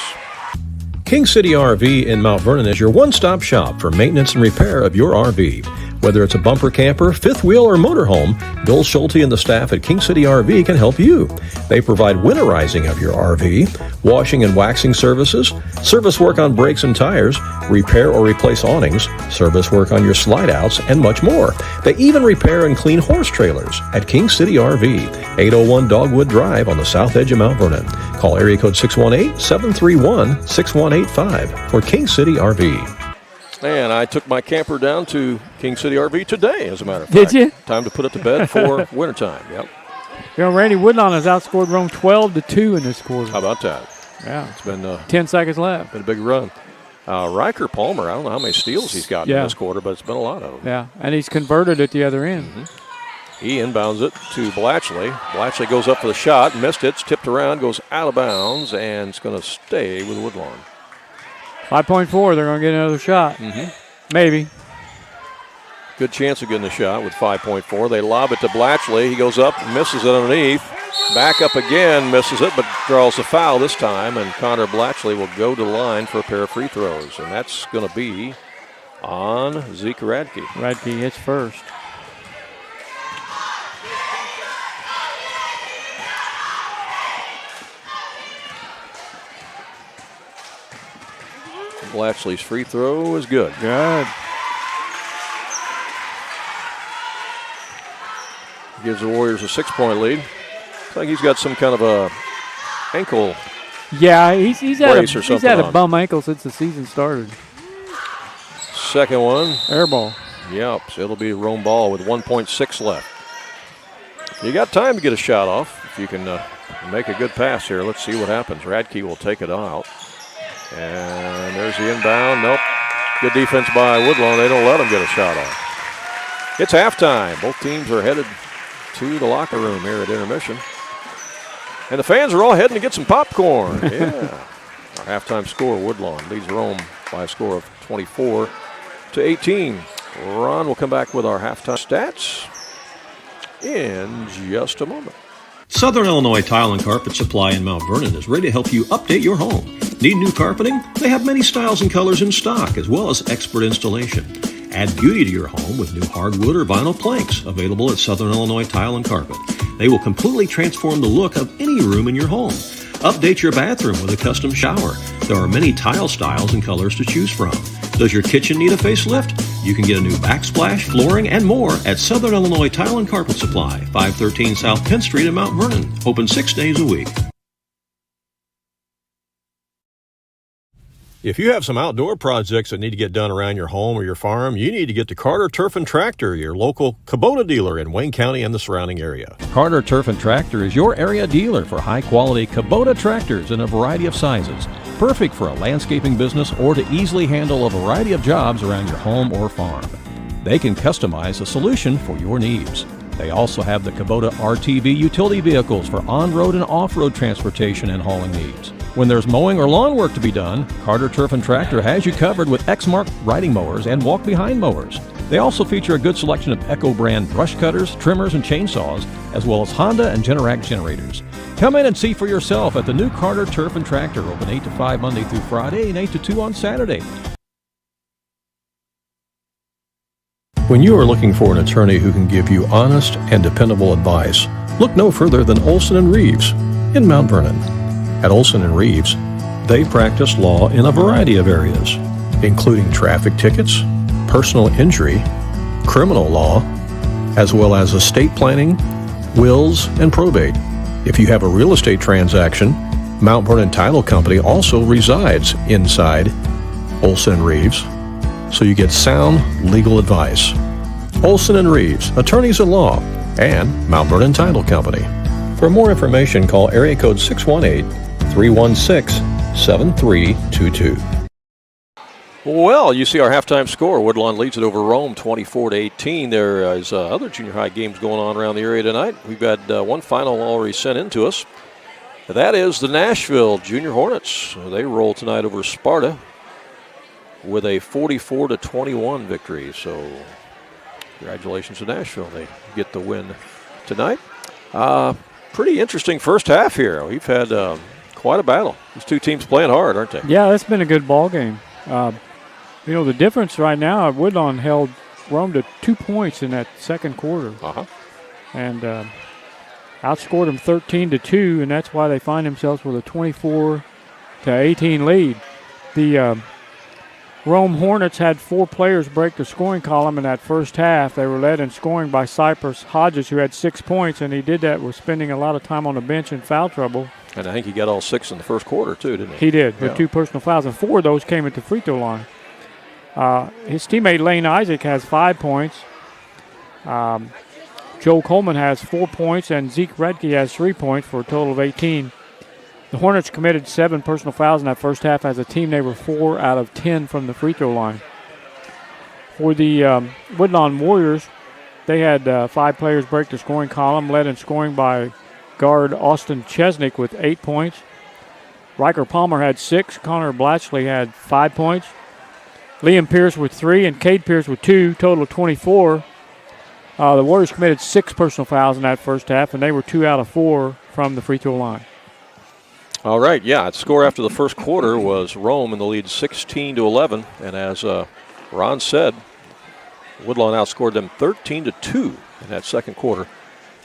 King City RV in Mount Vernon is your one-stop shop for maintenance and repair of your RV. Whether it's a bumper camper, fifth wheel, or motorhome, Bill Schulte and the staff at King City RV can help you. They provide winterizing of your RV, washing and waxing services, service work on brakes and tires, repair or replace awnings, service work on your slide-outs, and much more. They even repair and clean horse trailers at King City RV, 801 Dogwood Drive on the south edge of Mount Vernon. Call area code 618-731-6185 for King City RV. And I took my camper down to King City RV today, as a matter of Did fact. you? Time to put it to bed for wintertime, yep. You know, Randy, Woodlawn has outscored Rome 12-2 in this quarter. How about that? Yeah. It's been 10 seconds left. Been a big run. Riker Palmer, I don't know how many steals he's gotten in this quarter, but it's been a lot of them. Yeah, and he's converted at the other end. He inbounds it to Blatchley. Blatchley goes up for the shot, missed it, it's tipped around, goes out of bounds, and it's going to stay with Woodlawn. 5.4, they're going to get another shot. Maybe. Good chance of getting a shot with 5.4. They lob it to Blatchley. He goes up, misses it underneath. Back up again, misses it, but draws a foul this time, and Connor Blatchley will go to the line for a pair of free throws, and that's going to be on Zeke Radke. Radke hits first. Blatchley's free throw is good. Good. Gives the Warriors a 6-point lead. Looks like he's got some kind of a ankle. Yeah, he's had a bum ankle since the season started. Second one. Air ball. Yep, so it'll be Rome ball with 1.6 left. You got time to get a shot off if you can make a good pass here. Let's see what happens. Radke will take it out. And there's the inbound. Nope. Good defense by Woodlawn. They don't let him get a shot off. It's halftime. Both teams are headed to the locker room here at intermission. And the fans are all heading to get some popcorn. Yeah. Our halftime score, Woodlawn leads Rome by a score of 24-18. Ron will come back with our halftime stats in just a moment. Southern Illinois Tile and Carpet Supply in Mount Vernon is ready to help you update your home. Need new carpeting? They have many styles and colors in stock, as well as expert installation. Add beauty to your home with new hardwood or vinyl planks available at Southern Illinois Tile and Carpet. They will completely transform the look of any room in your home. Update your bathroom with a custom shower. There are many tile styles and colors to choose from. Does your kitchen need a facelift? You can get a new backsplash, flooring, and more at Southern Illinois Tile and Carpet Supply, 513 South Penn Street in Mount Vernon. Open 6 days a week. If you have some outdoor projects that need to get done around your home or your farm, you need to get to Carter Turf and Tractor, your local Kubota dealer in Wayne County and the surrounding area. Carter Turf and Tractor is your area dealer for high-quality Kubota tractors in a variety of sizes. Perfect for a landscaping business or to easily handle a variety of jobs around your home or farm. They can customize a solution for your needs. They also have the Kubota RTV utility vehicles for on-road and off-road transportation and hauling needs. When there's mowing or lawn work to be done, Carter Turf and Tractor has you covered with Exmark riding mowers and walk-behind mowers. They also feature a good selection of Echo brand brush cutters, trimmers, and chainsaws, as well as Honda and Generac generators. Come in and see for yourself at the new Carter Turf and Tractor, open 8 to 5 Monday through Friday and 8 to 2 on Saturday. When you are looking for an attorney who can give you honest and dependable advice, look no further than Olson & Reeves in Mount Vernon. At Olson & Reeves, they practice law in a variety of areas, including traffic tickets, personal injury, criminal law, as well as estate planning, wills, and probate. If you have a real estate transaction, Mount Vernon Title Company also resides inside Olson & Reeves, so you get sound legal advice. Olson & Reeves, attorneys at law, and Mount Vernon Title Company. For more information, call area code 618-316-7322. Well, you see our halftime score. Woodlawn leads it over Rome 24-18. There is other junior high games going on around the area tonight. We've got one final already sent in to us. That is the Nashville Junior Hornets. They roll tonight over Sparta with a 44-21 victory. So congratulations to Nashville. They get the win tonight. Pretty interesting first half here. We've had quite a battle. These two teams playing hard, aren't they? Yeah, it's been a good ball game. You know, the difference right now, Woodlawn held Rome to 2 points in that second quarter. And outscored them 13-2, and that's why they find themselves with a 24-18 lead. The Rome Hornets had 4 players break the scoring column in that first half. They were led in scoring by Cypress Hodges, who had 6 points, and he did that with spending a lot of time on the bench in foul trouble. And I think he got all 6 in the first quarter, too, didn't he? He did, with 2 personal fouls, and 4 of those came at the free throw line. His teammate Lane Isaac has 5 points. Joe Coleman has 4 points, and Zeke Redke has 3 points for a total of 18. The Hornets committed 7 personal fouls in that first half. As a team, they were 4 out of 10 from the free throw line. For the Woodlawn Warriors, they had 5 players break the scoring column, led in scoring by guard Austin Chesnick with 8 points. Riker Palmer had 6. Connor Blatchley had 5 points. Liam Pierce with 3 and Cade Pierce with 2, total of 24. The Warriors committed 6 personal fouls in that first half, and they were 2 out of 4 from the free throw line. All right, the score after the first quarter was Rome in the lead 16-11, and as Ron said, Woodlawn outscored them 13-2 in that second quarter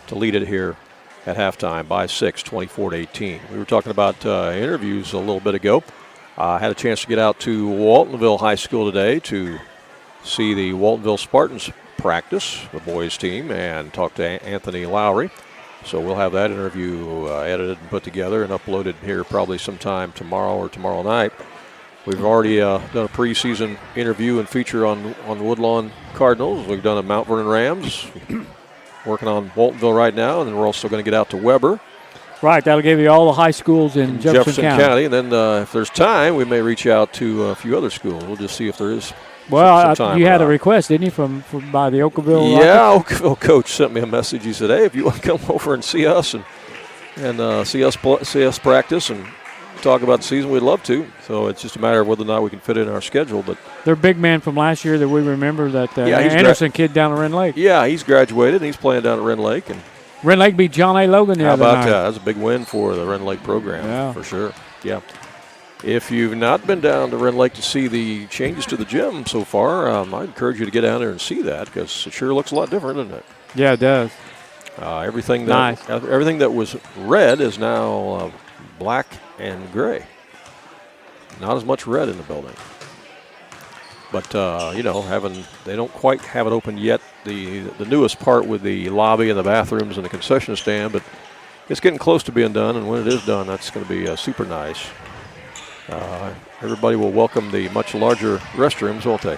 to lead it here at halftime by 6, 24-18. We were talking about interviews a little bit ago. I had a chance to get out to Waltonville High School today to see the Waltonville Spartans practice, the boys team, and talk to Anthony Lowry. So we'll have that interview edited and put together and uploaded here probably sometime tomorrow or tomorrow night. We've already done a preseason interview and feature on the Woodlawn Cardinals. We've done a Mount Vernon Rams, working on Waltonville right now, and then we're also going to get out to Weber. Right, that'll give you all the high schools in Jefferson County. And then if there's time, we may reach out to a few other schools. We'll just see if there is. Well, you had a request, didn't you, from by the Oakville? Yeah, Oakville coach sent me a message. He said, "Hey, if you want to come over and see us and see us practice and talk about the season, we'd love to." So it's just a matter of whether or not we can fit it in our schedule. But their big man from last year that we remember, that Anderson kid down at Wren Lake. Yeah, he's graduated and he's playing down at Wren Lake, and Wren Lake beat John A. Logan the other night. How about that? That's a big win for the Wren Lake program, for sure. Yeah. If you've not been down to Wren Lake to see the changes to the gym so far, I encourage you to get down there and see that, because it sure looks a lot different, doesn't it? Yeah, it does. Everything that was red is now black and gray. Not as much red in the building. But, they don't quite have it open yet, the newest part with the lobby and the bathrooms and the concession stand, but it's getting close to being done, and when it is done, that's going to be super nice. Everybody will welcome the much larger restrooms, won't they?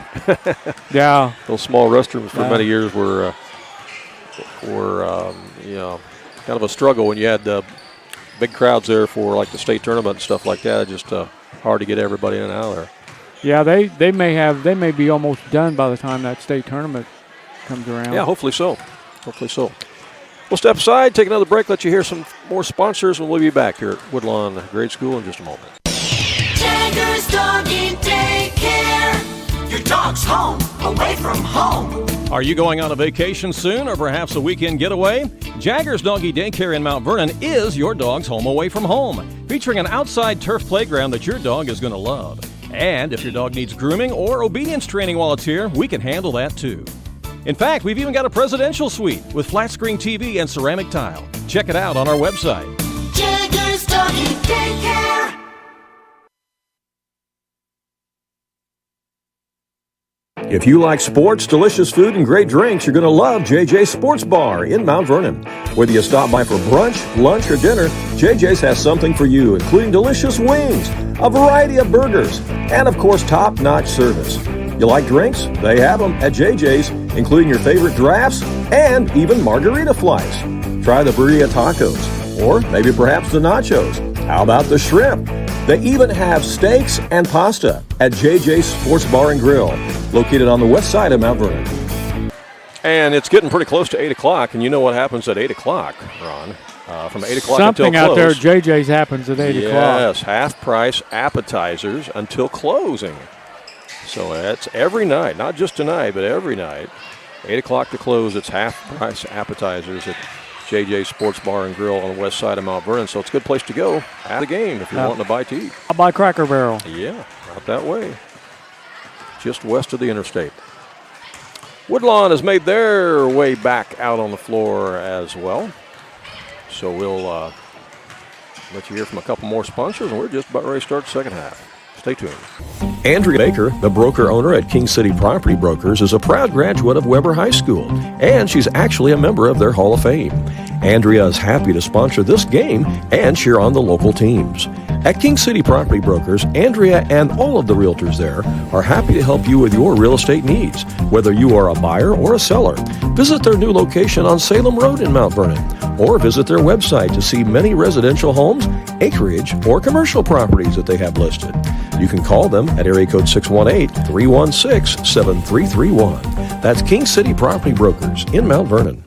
Yeah. Those small restrooms for many years were kind of a struggle when you had big crowds there for like the state tournament and stuff like that. Just hard to get everybody in and out of there. Yeah, they may be almost done by the time that state tournament comes around. Yeah, hopefully so. Hopefully so. We'll step aside, take another break, let you hear some more sponsors, and we'll be back here at Woodlawn Grade School in just a moment. Jagger's Doggy Daycare. Your dog's home, away from home. Are you going on a vacation soon, or perhaps a weekend getaway? Jagger's Doggy Daycare in Mount Vernon is your dog's home away from home, featuring an outside turf playground that your dog is going to love. And if your dog needs grooming or obedience training while it's here, we can handle that too. In fact, we've even got a presidential suite with flat screen TV and ceramic tile. Check it out on our website. Jagger's Doggy Daycare. If you like sports, delicious food, and great drinks, you're going to love JJ's Sports Bar in Mount Vernon. Whether you stop by for brunch, lunch, or dinner, JJ's has something for you, including delicious wings, a variety of burgers, and, of course, top-notch service. You like drinks? They have them at JJ's, including your favorite drafts and even margarita flights. Try the burrito tacos, or maybe perhaps the nachos. How about the shrimp? They even have steaks and pasta at JJ's Sports Bar and Grill, located on the west side of Mount Vernon. And it's getting pretty close to 8 o'clock, and you know what happens at 8 o'clock, Ron. From 8 o'clock until something out there at JJ's happens at 8 o'clock. Yes, half-price appetizers until closing. So it's every night, not just tonight, but every night. 8 o'clock to close, it's half-price appetizers at JJ's Sports Bar and Grill on the west side of Mount Vernon. So it's a good place to go at the game if you're wanting to bite to eat. I'll buy Cracker Barrel. Yeah, out that way. Just west of the interstate. Woodlawn has made their way back out on the floor as well. So we'll let you hear from a couple more sponsors, and we're just about ready to start the second half. Stay tuned. Andrea Baker, the broker-owner at King City Property Brokers, is a proud graduate of Weber High School, and she's actually a member of their Hall of Fame. Andrea is happy to sponsor this game and cheer on the local teams. At King City Property Brokers, Andrea and all of the realtors there are happy to help you with your real estate needs, whether you are a buyer or a seller. Visit their new location on Salem Road in Mount Vernon, or visit their website to see many residential homes, acreage, or commercial properties that they have listed. You can call them at area code 618-316-7331. That's King City Property Brokers in Mount Vernon.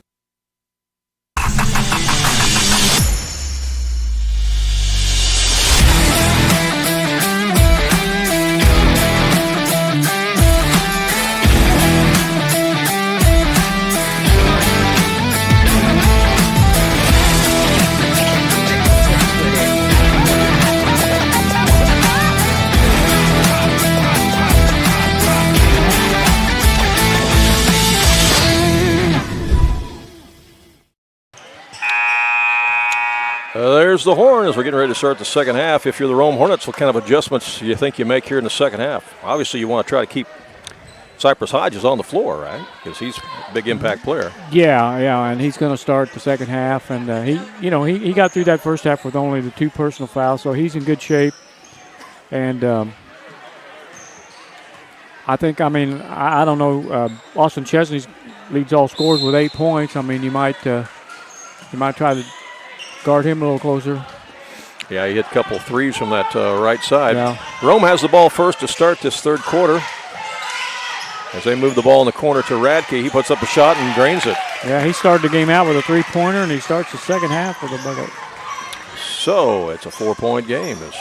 There's the horn as we're getting ready to start the second half. If you're the Rome Hornets, what kind of adjustments do you think you make here in the second half? Obviously, you want to try to keep Cypress Hodges on the floor, right? Because he's a big impact player. Yeah, and he's going to start the second half. And he got through that first half with only the 2 personal fouls, so he's in good shape. And I don't know. Austin Chesney leads all scorers with 8 points. I mean, you might try to guard him a little closer. Yeah, he hit a couple threes from that right side. Yeah. Rome has the ball first to start this third quarter. As they move the ball in the corner to Radke, he puts up a shot and drains it. Yeah, he started the game out with a 3-pointer, and he starts the second half with a bucket. So it's a 4-point game as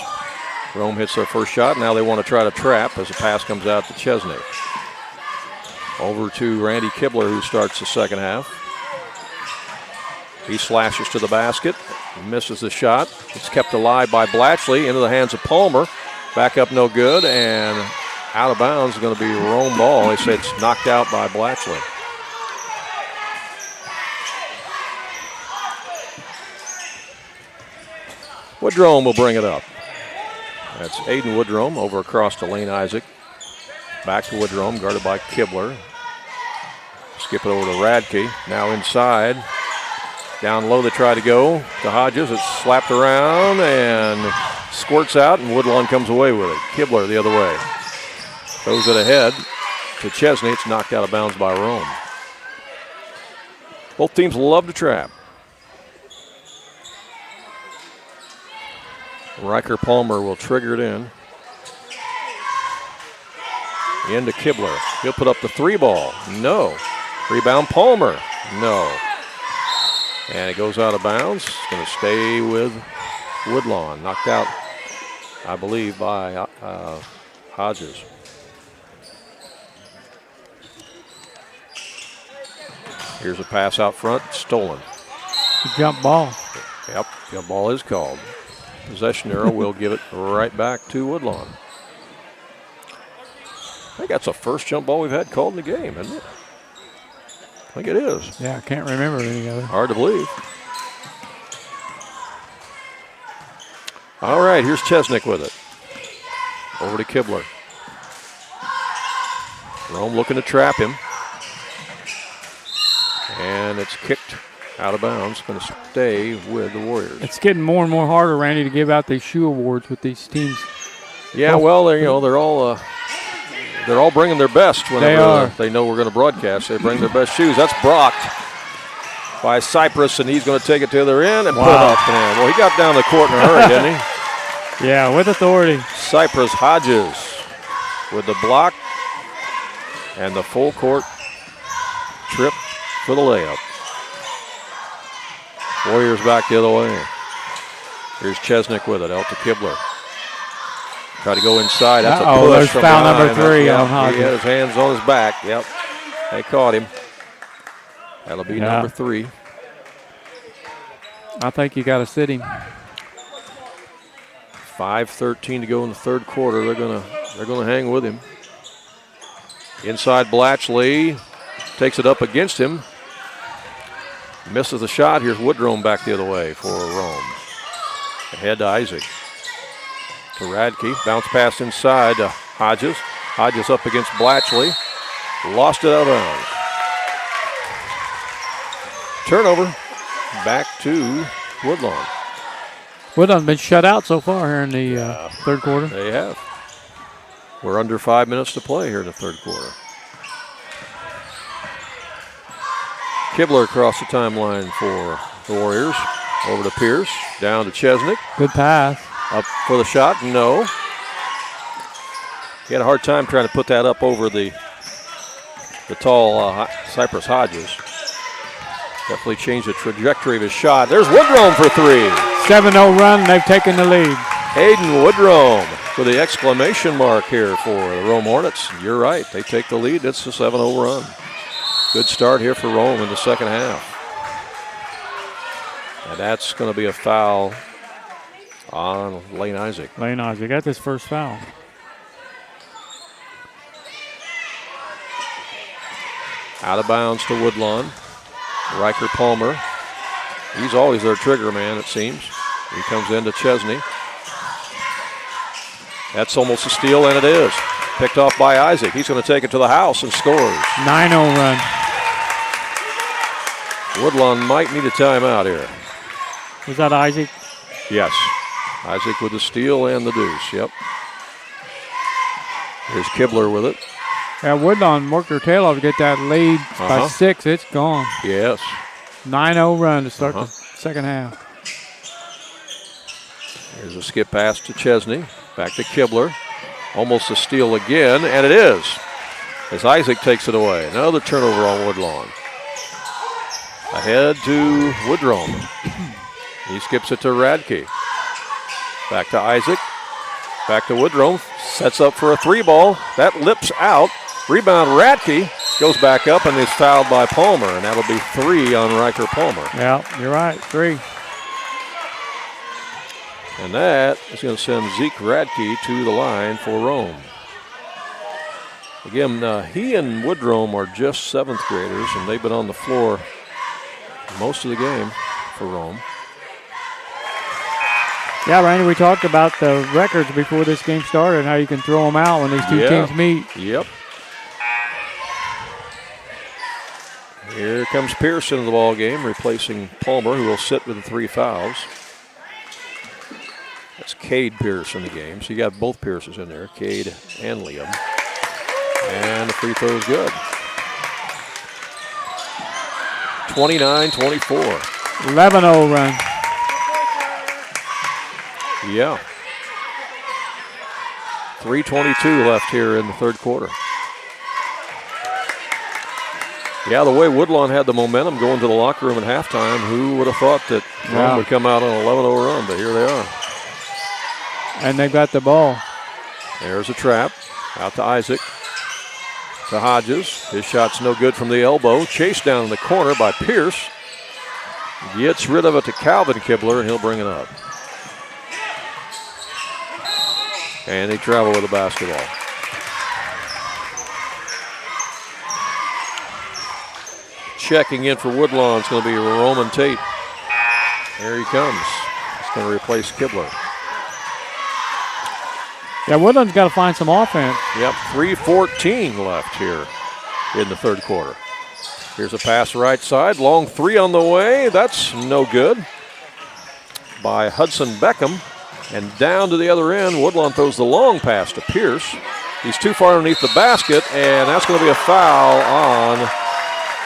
Rome hits their first shot. Now they want to try to trap as the pass comes out to Chesney. Over to Randy Kibler, who starts the second half. He slashes to the basket, misses the shot. It's kept alive by Blatchley into the hands of Palmer. Back up, no good, and out of bounds is going to be Rome ball. They say it's knocked out by Blatchley. Woodrome will bring it up. That's Aiden Woodrome over across to Lane Isaac. Back to Woodrome, guarded by Kibler. Skip it over to Radke. Now inside. Down low they try to go to Hodges. It's slapped around and squirts out, and Woodlawn comes away with it. Kibler the other way. Throws it ahead to Chesney. It's knocked out of bounds by Rome. Both teams love to trap. Riker Palmer will trigger it in. Into Kibler. He'll put up the 3 ball. No. Rebound Palmer. No. And it goes out of bounds. It's going to stay with Woodlawn. Knocked out, I believe, by Hodges. Here's a pass out front. Stolen. Jump ball. Yep, jump ball is called. Possession arrow will give it right back to Woodlawn. I think that's the first jump ball we've had called in the game, isn't it? I think it is. Yeah, I can't remember any other. Hard to believe. All right, here's Chesnick with it. Over to Kibler. Rome looking to trap him. And it's kicked out of bounds. Going to stay with the Warriors. It's getting more and more harder, Randy, to give out these shoe awards with these teams. Yeah, well, they're all bringing their best when they know we're going to broadcast. They bring their best shoes. That's blocked by Cypress, and he's going to take it to the other end and put it up. And, well, he got down the court in a hurry, didn't he? Yeah, with authority. Cypress Hodges with the block and the full court trip for the layup. Warriors back the other way. Here's Chesnick with it, out to Kibler. Try to go inside. That's a push. There's from foul behind. number 3 on Hodges. He had his hands on his back. Yep. They caught him. That'll be number 3. I think you got to sit him. 5:13 to go in the third quarter. They're gonna hang with him. Inside Blatchley takes it up against him. Misses the shot. Here's Woodrome back the other way for Rome. Ahead to Isaac. To Radke. Bounce pass inside to Hodges. Hodges up against Blatchley. Lost it out of bounds. Turnover. Back to Woodlawn. Woodlawn's been shut out so far here in the third quarter. They have. We're under 5 minutes to play here in the third quarter. Kibler across the timeline for the Warriors. Over to Pierce, down to Chesnick. Good pass. Up for the shot, no. He had a hard time trying to put that up over the tall Cypress Hodges. Definitely changed the trajectory of his shot. There's Woodrome for three. 7-0 run, they've taken the lead. Hayden Woodrome for the exclamation mark here for the Rome Hornets. You're right, they take the lead. It's a 7-0 run. Good start here for Rome in the second half. And that's going to be a foul on Lane Isaac. Lane Isaac got his first foul. Out of bounds to Woodlawn. Riker Palmer. He's always their trigger man, it seems. He comes into Chesney. That's almost a steal, and it is. Picked off by Isaac. He's going to take it to the house and scores. 9-0 run. Woodlawn might need a timeout here. Was that Isaac? Yes. Isaac with the steal and the deuce. Yep. Here's Kibler with it. Yeah, Woodlawn worked their tail off to get that lead by 6. It's gone. Yes. 9-0 run to start the second half. Here's a skip pass to Chesney. Back to Kibler. Almost a steal again, and it is. As Isaac takes it away. Another turnover on Woodlawn. Ahead to Woodrome. He skips it to Radke. Back to Isaac. Back to Woodrome. Sets up for a three ball. That lips out. Rebound Radke. Goes back up and is fouled by Palmer. And that'll be 3 on Riker Palmer. Yeah, you're right. 3. And that is going to send Zeke Radke to the line for Rome. Again, he and Woodrome are just 7th graders, and they've been on the floor most of the game for Rome. Yeah, Randy, we talked about the records before this game started and how you can throw them out when these two teams meet. Yep. Here comes Pearson in the ball game, replacing Palmer, who will sit with 3 fouls. That's Cade Pierce in the game. So you got both Pierces in there, Cade and Liam. And the free throw is good. 29-24. 11-0 run. Yeah. 3:22 left here in the third quarter. Yeah, the way Woodlawn had the momentum going to the locker room at halftime, who would have thought that Rome would come out on an 11-0 run, but here they are. And they've got the ball. There's a trap. Out to Isaac. To Hodges. His shot's no good from the elbow. Chased down in the corner by Pierce. Gets rid of it to Calvin Kibler, and he'll bring it up. And they travel with the basketball. Checking in for Woodlawn is going to be Roman Tate. Here he comes. He's going to replace Kibler. Yeah, Woodland's got to find some offense. Yep, 3:14 left here in the third quarter. Here's a pass right side. Long 3 on the way. That's no good. By Hudson Beckham. And down to the other end, Woodlawn throws the long pass to Pierce. He's too far underneath the basket, and that's going to be a foul on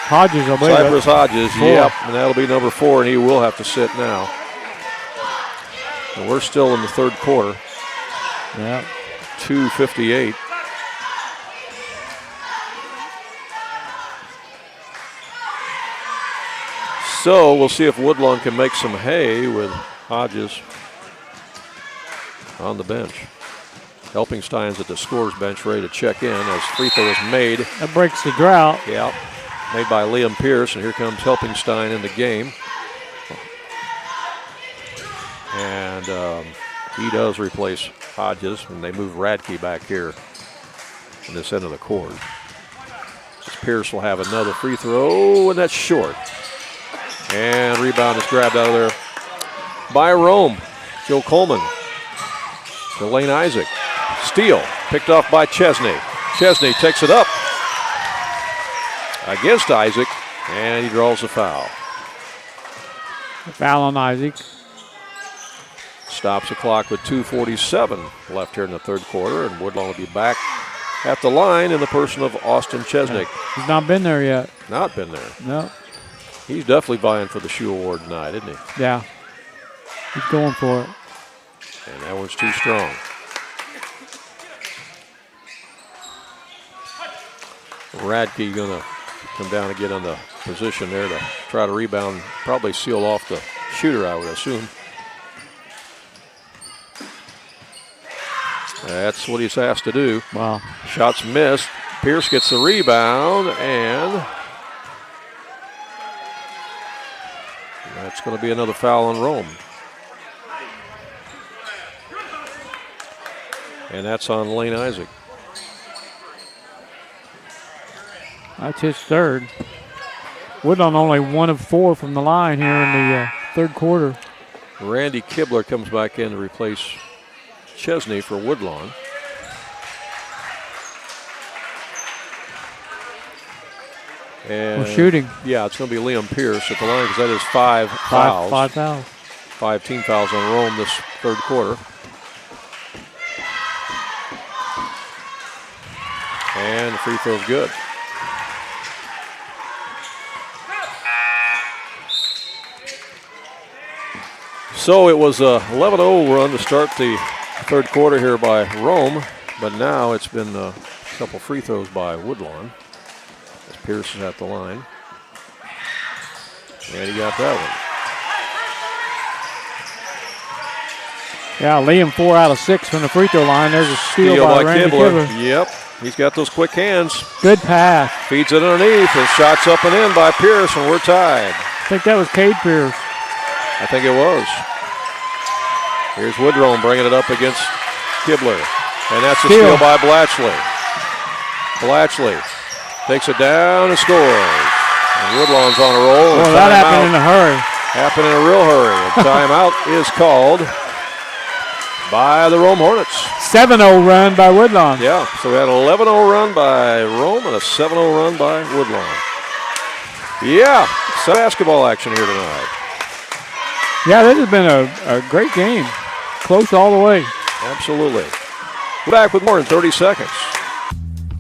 Hodges, I believe. Cypress Hodges. 4. Yep, and that'll be number 4, and he will have to sit now. And we're still in the third quarter. Yeah. 2:58. So we'll see if Woodlawn can make some hay with Hodges on the bench. Helpingstein's at the scorer's bench ready to check in as free throw is made. That breaks the drought. Yeah, made by Liam Pierce, and here comes Helpingstein in the game. And he does replace Hodges, and they move Radke back here in this end of the court. Pierce will have another free throw, and that's short. And rebound is grabbed out of there by Rome. Joe Coleman to Lane Isaac. Steal, picked off by Chesney. Chesney takes it up against Isaac, and he draws a foul. Foul on Isaac. stops the clock with 2:47 left here in the third quarter, and Woodlawn will be back at the line in the person of Austin Chesnick. He's not been there yet. Not been there. No. He's definitely vying for the shoe award tonight, isn't he? Yeah. He's going for it. And that one's too strong. Radke going to come down and get on the position there to try to rebound, probably seal off the shooter, I would assume. That's what he's asked to do. Wow. Shots missed. Pierce gets the rebound, and that's going to be another foul on Rome. And that's on Lane Isaac. That's his third. Woodlawn only 1 of 4 from the line here in the third quarter. Randy Kibler comes back in to replace Chesney for Woodlawn. And we're shooting. Yeah, it's going to be Liam Pierce at the line because that is 5 fouls. 5 fouls. 5 team fouls on Rome this third quarter. And the free throw's good. So it was a 11-0 run to start the third quarter here by Rome, but now it's been a couple free throws by Woodlawn as Pierce is at the line. And he got that one. Yeah, Liam 4 out of 6 from the free throw line. There's a steal by Randy Kibler. Yep, he's got those quick hands. Good pass. Feeds it underneath, and shots up and in by Pierce, and we're tied. I think that was Cade Pierce. I think it was. Here's Woodrome bringing it up against Kibler. And that's a steal by Blatchley. Blatchley takes it down and scores. And Woodlawn's on a roll. Well, that happened in a hurry. Happened in a real hurry. A timeout is called by the Rome Hornets. 7-0 run by Woodlawn. Yeah, so we had an 11-0 run by Rome and a 7-0 run by Woodlawn. Yeah, some basketball action here tonight. Yeah, this has been a great game. Close all the way. Absolutely. We're back with more in 30 seconds.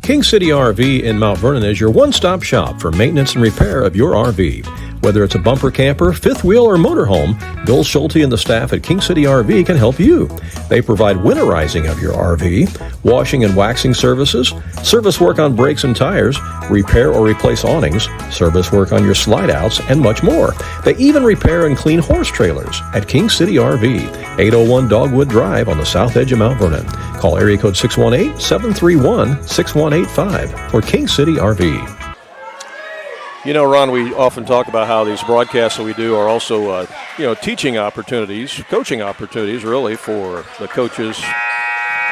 King City RV in Mount Vernon is your one-stop shop for maintenance and repair of your RV. Whether it's a bumper camper, fifth wheel, or motorhome, Bill Schulte and the staff at King City RV can help you. They provide winterizing of your RV, washing and waxing services, service work on brakes and tires, repair or replace awnings, service work on your slide-outs, and much more. They even repair and clean horse trailers at King City RV, 801 Dogwood Drive on the south edge of Mount Vernon. Call area code 618-731-6185 for King City RV. You know, Ron, we often talk about how these broadcasts that we do are also, teaching opportunities, coaching opportunities, really, for the coaches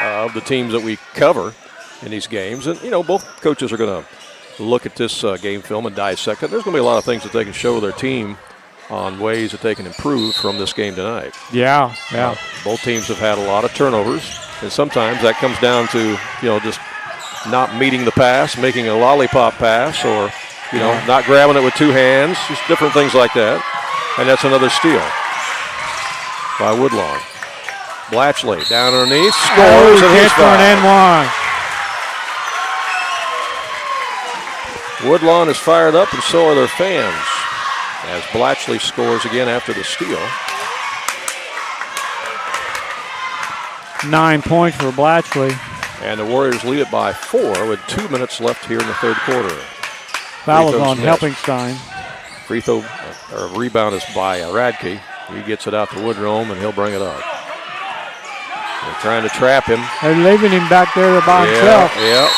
of the teams that we cover in these games. And, both coaches are going to look at this game film and dissect it. There's going to be a lot of things that they can show their team on ways that they can improve from this game tonight. Yeah. Both teams have had a lot of turnovers, and sometimes that comes down to, just not meeting the pass, making a lollipop pass, or not grabbing it with two hands, just different things like that. And that's another steal by Woodlawn. Blatchley down underneath, scores, and he's for an N1. Woodlawn is fired up, and so are their fans, as Blatchley scores again after the steal. 9 points for Blatchley. And the Warriors lead it by 4 with 2 minutes left here in the third quarter. Foul on Helpingstein. Free throw or rebound is by Radke. He gets it out to Woodrome, and he'll bring it up. They're trying to trap him. They're leaving him back there by himself. Yep.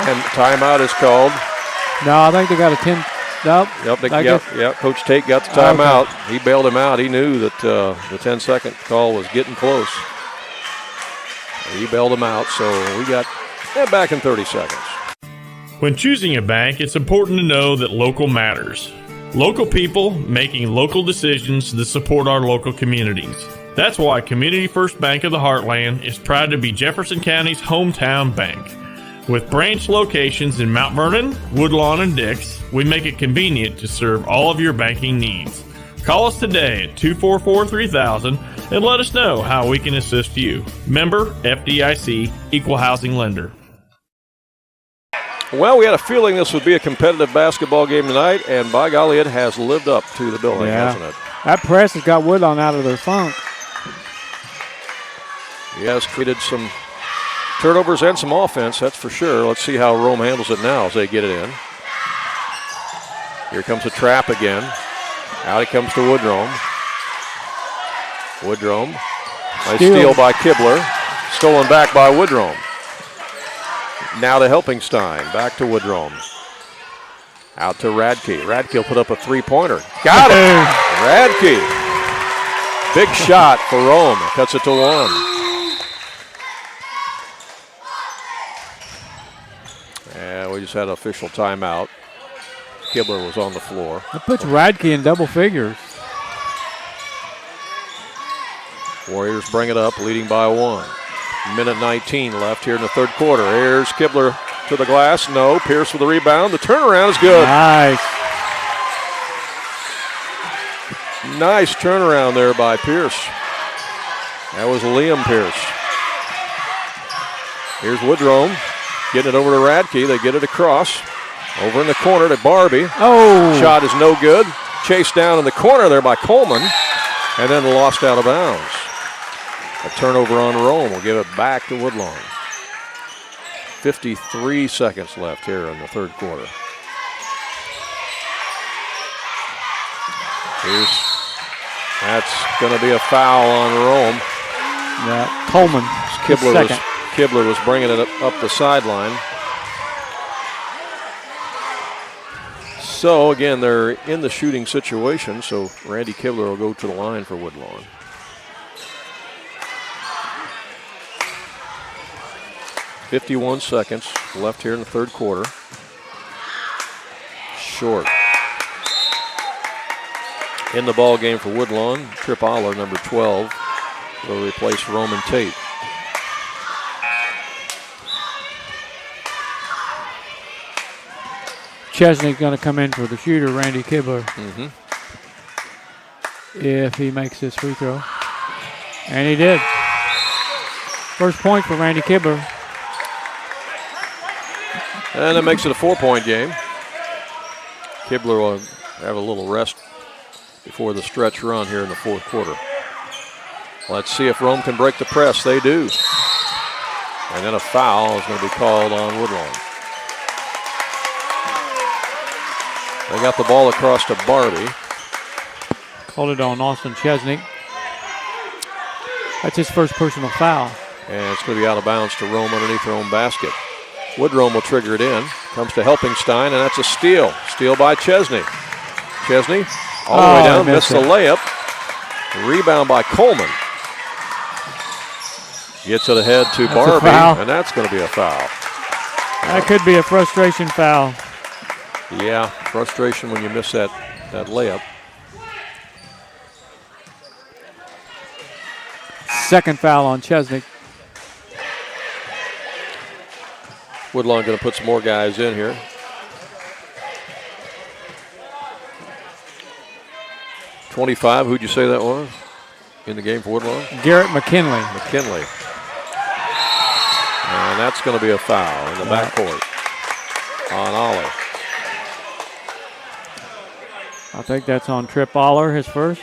And timeout is called. No, I think they got a 10. Nope. Yep. Coach Tate got the timeout. Okay. He bailed him out. He knew that the 10-second call was getting close. He bailed him out, so we got back in 30 seconds. When choosing a bank, it's important to know that local matters. Local people making local decisions that support our local communities. That's why Community First Bank of the Heartland is proud to be Jefferson County's hometown bank. With branch locations in Mount Vernon, Woodlawn, and Dix, we make it convenient to serve all of your banking needs. Call us today at 244-3000 and let us know how we can assist you. Member FDIC, Equal Housing Lender. Well, we had a feeling this would be a competitive basketball game tonight, and by golly, it has lived up to the billing, hasn't it? That press has got Woodlawn out of their funk. He has created some turnovers and some offense, that's for sure. Let's see how Rome handles it now as they get it in. Here comes a trap again. Out it comes to Woodrome. Woodrome. Nice steal by Kibler. Stolen back by Woodrome. Now to Helpingstein. Back to Woodrome. Out to Radke. Radke will put up a three-pointer. Got it! Radke. Big shot for Rome. Cuts it to 1. And we just had an official timeout. Kibler was on the floor. That puts Radke in double figures. Warriors bring it up, leading by 1. Minute 19 left here in the third quarter. Here's Kibler to the glass. No. Pierce with the rebound. The turnaround is good. Nice. Nice turnaround there by Pierce. That was Liam Pierce. Here's Woodrome getting it over to Radke. They get it across. Over in the corner to Barbie. Oh. Shot is no good. Chased down in the corner there by Coleman. And then lost out of bounds. A turnover on Rome will give it back to Woodlawn. 53 seconds left here in the third quarter. That's going to be a foul on Rome. Yeah, Coleman. Kibler was bringing it up the sideline. So, again, they're in the shooting situation, so Randy Kibler will go to the line for Woodlawn. .51 seconds left here in the third quarter. Short. In the ball game for Woodlawn, Trip Aller, number 12, will replace Roman Tate. Chesney's going to come in for the shooter, Randy Kibler. If he makes this free throw. And he did. First point for Randy Kibler. And that makes it a 4-point game. Kibler will have a little rest before the stretch run here in the fourth quarter. Let's see if Rome can break the press. They do. And then a foul is going to be called on Woodlawn. They got the ball across to Barbie. Called it on Austin Chesney. That's his first personal foul. And it's going to be out of bounds to Rome underneath their own basket. Woodrome will trigger it in. Comes to Helpingstein, and that's a steal. Steal by Chesney. Chesney all the way down, missed the layup. Rebound by Coleman. Gets it ahead to Barbie, and that's going to be a foul. That could be a frustration foul. Yeah, frustration when you miss that layup. Second foul on Chesney. Woodlawn going to put some more guys in here. .25, who'd you say that was in the game for Woodlawn? Garrett McKinley. And that's going to be a foul in the backcourt on Ollie. I think that's on Trip Aller, his first.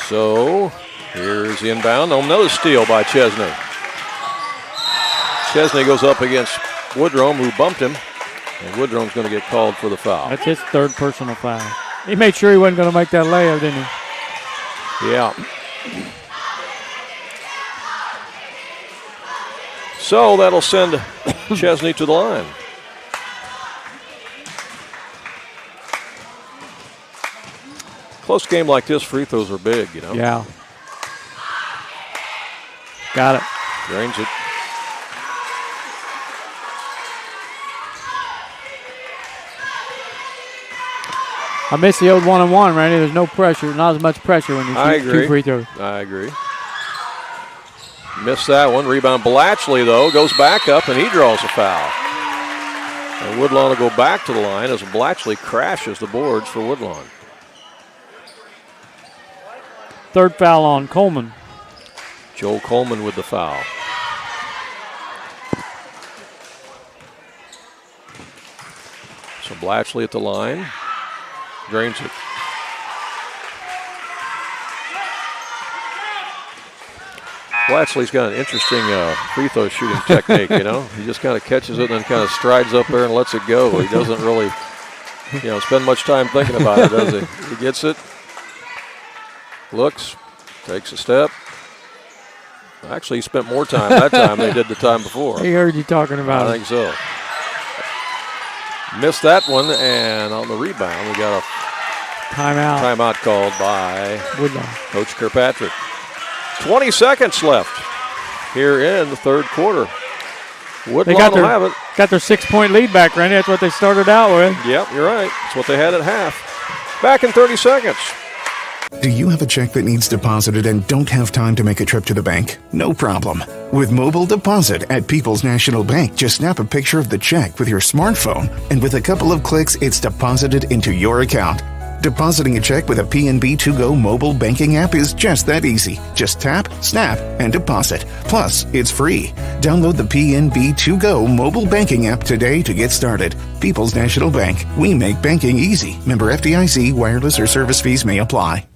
So here's the inbound. Another steal by Chesney. Chesney goes up against Woodrome, who bumped him, and Woodrome's going to get called for the foul. That's his third personal foul. He made sure he wasn't going to make that layup, didn't he? Yeah. So that'll send Chesney to the line. Close game like this, free throws are big, you know. Yeah. Got it. Drains it. I miss the old one-on-one, Randy. There's no pressure, not as much pressure when you shoot two free throws. I agree. Missed that one. Rebound Blatchley, though, goes back up, and he draws a foul. And Woodlawn will go back to the line as Blatchley crashes the boards for Woodlawn. Third foul on Coleman. Joel Coleman with the foul. So Blatchley at the line. Drains it. Blatchley's got an interesting free throw shooting technique, you know. He just kind of catches it and then kind of strides up there and lets it go. He doesn't really, spend much time thinking about it, does he? He gets it, looks, takes a step. Actually, he spent more time that time than he did the time before. He heard you talking about I think so. Missed that one, and on the rebound, we got a timeout called by Woodlawn. Coach Kirkpatrick. 20 seconds left here in the third quarter. Woodlawn will have it. Got their 6-point lead back, Randy. That's what they started out with. Yep, you're right. That's what they had at half. Back in 30 seconds. Do you have a check that needs deposited and don't have time to make a trip to the bank? No problem. With Mobile Deposit at People's National Bank, just snap a picture of the check with your smartphone, and with a couple of clicks, it's deposited into your account. Depositing a check with a PNB To-Go mobile banking app is just that easy. Just tap, snap, and deposit. Plus, it's free. Download the PNB To-Go mobile banking app today to get started. People's National Bank. We make banking easy. Member FDIC. Wireless or service fees may apply.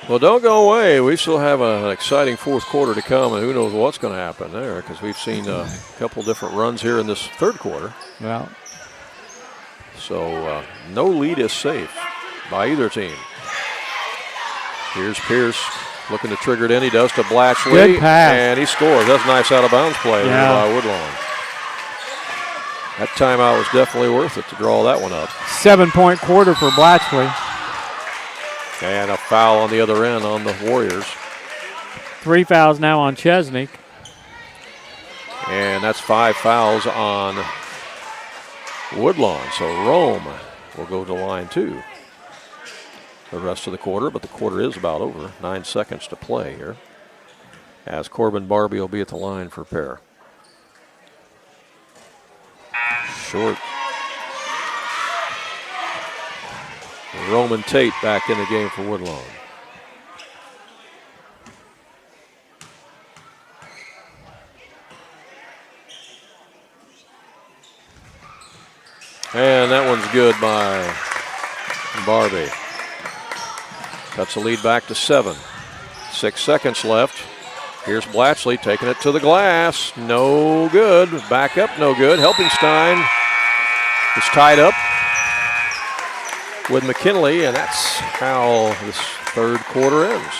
Well, don't go away. We still have an exciting fourth quarter to come, and who knows what's going to happen there, because we've seen a couple different runs here in this third quarter. Yeah. So no lead is safe by either team. Here's Pierce looking to trigger it in. He does to Blatchley. Good pass. And he scores. That's a nice out-of-bounds play by Woodlawn. That timeout was definitely worth it to draw that one up. 7-point quarter for Blatchley. And a foul on the other end on the Warriors. 3 fouls now on Chesnick. And that's 5 fouls on Woodlawn. So Rome will go to line 2 the rest of the quarter, but the quarter is about over. 9 seconds to play here, as Corbin Barbie will be at the line for pair. Short. Roman Tate back in the game for Woodlawn. And that one's good by Barbie. Cuts the lead back to 7. 6 seconds left. Here's Blatchley taking it to the glass. No good. Back up, no good. Helpingstein is tied up with McKinley, and that's how this third quarter ends.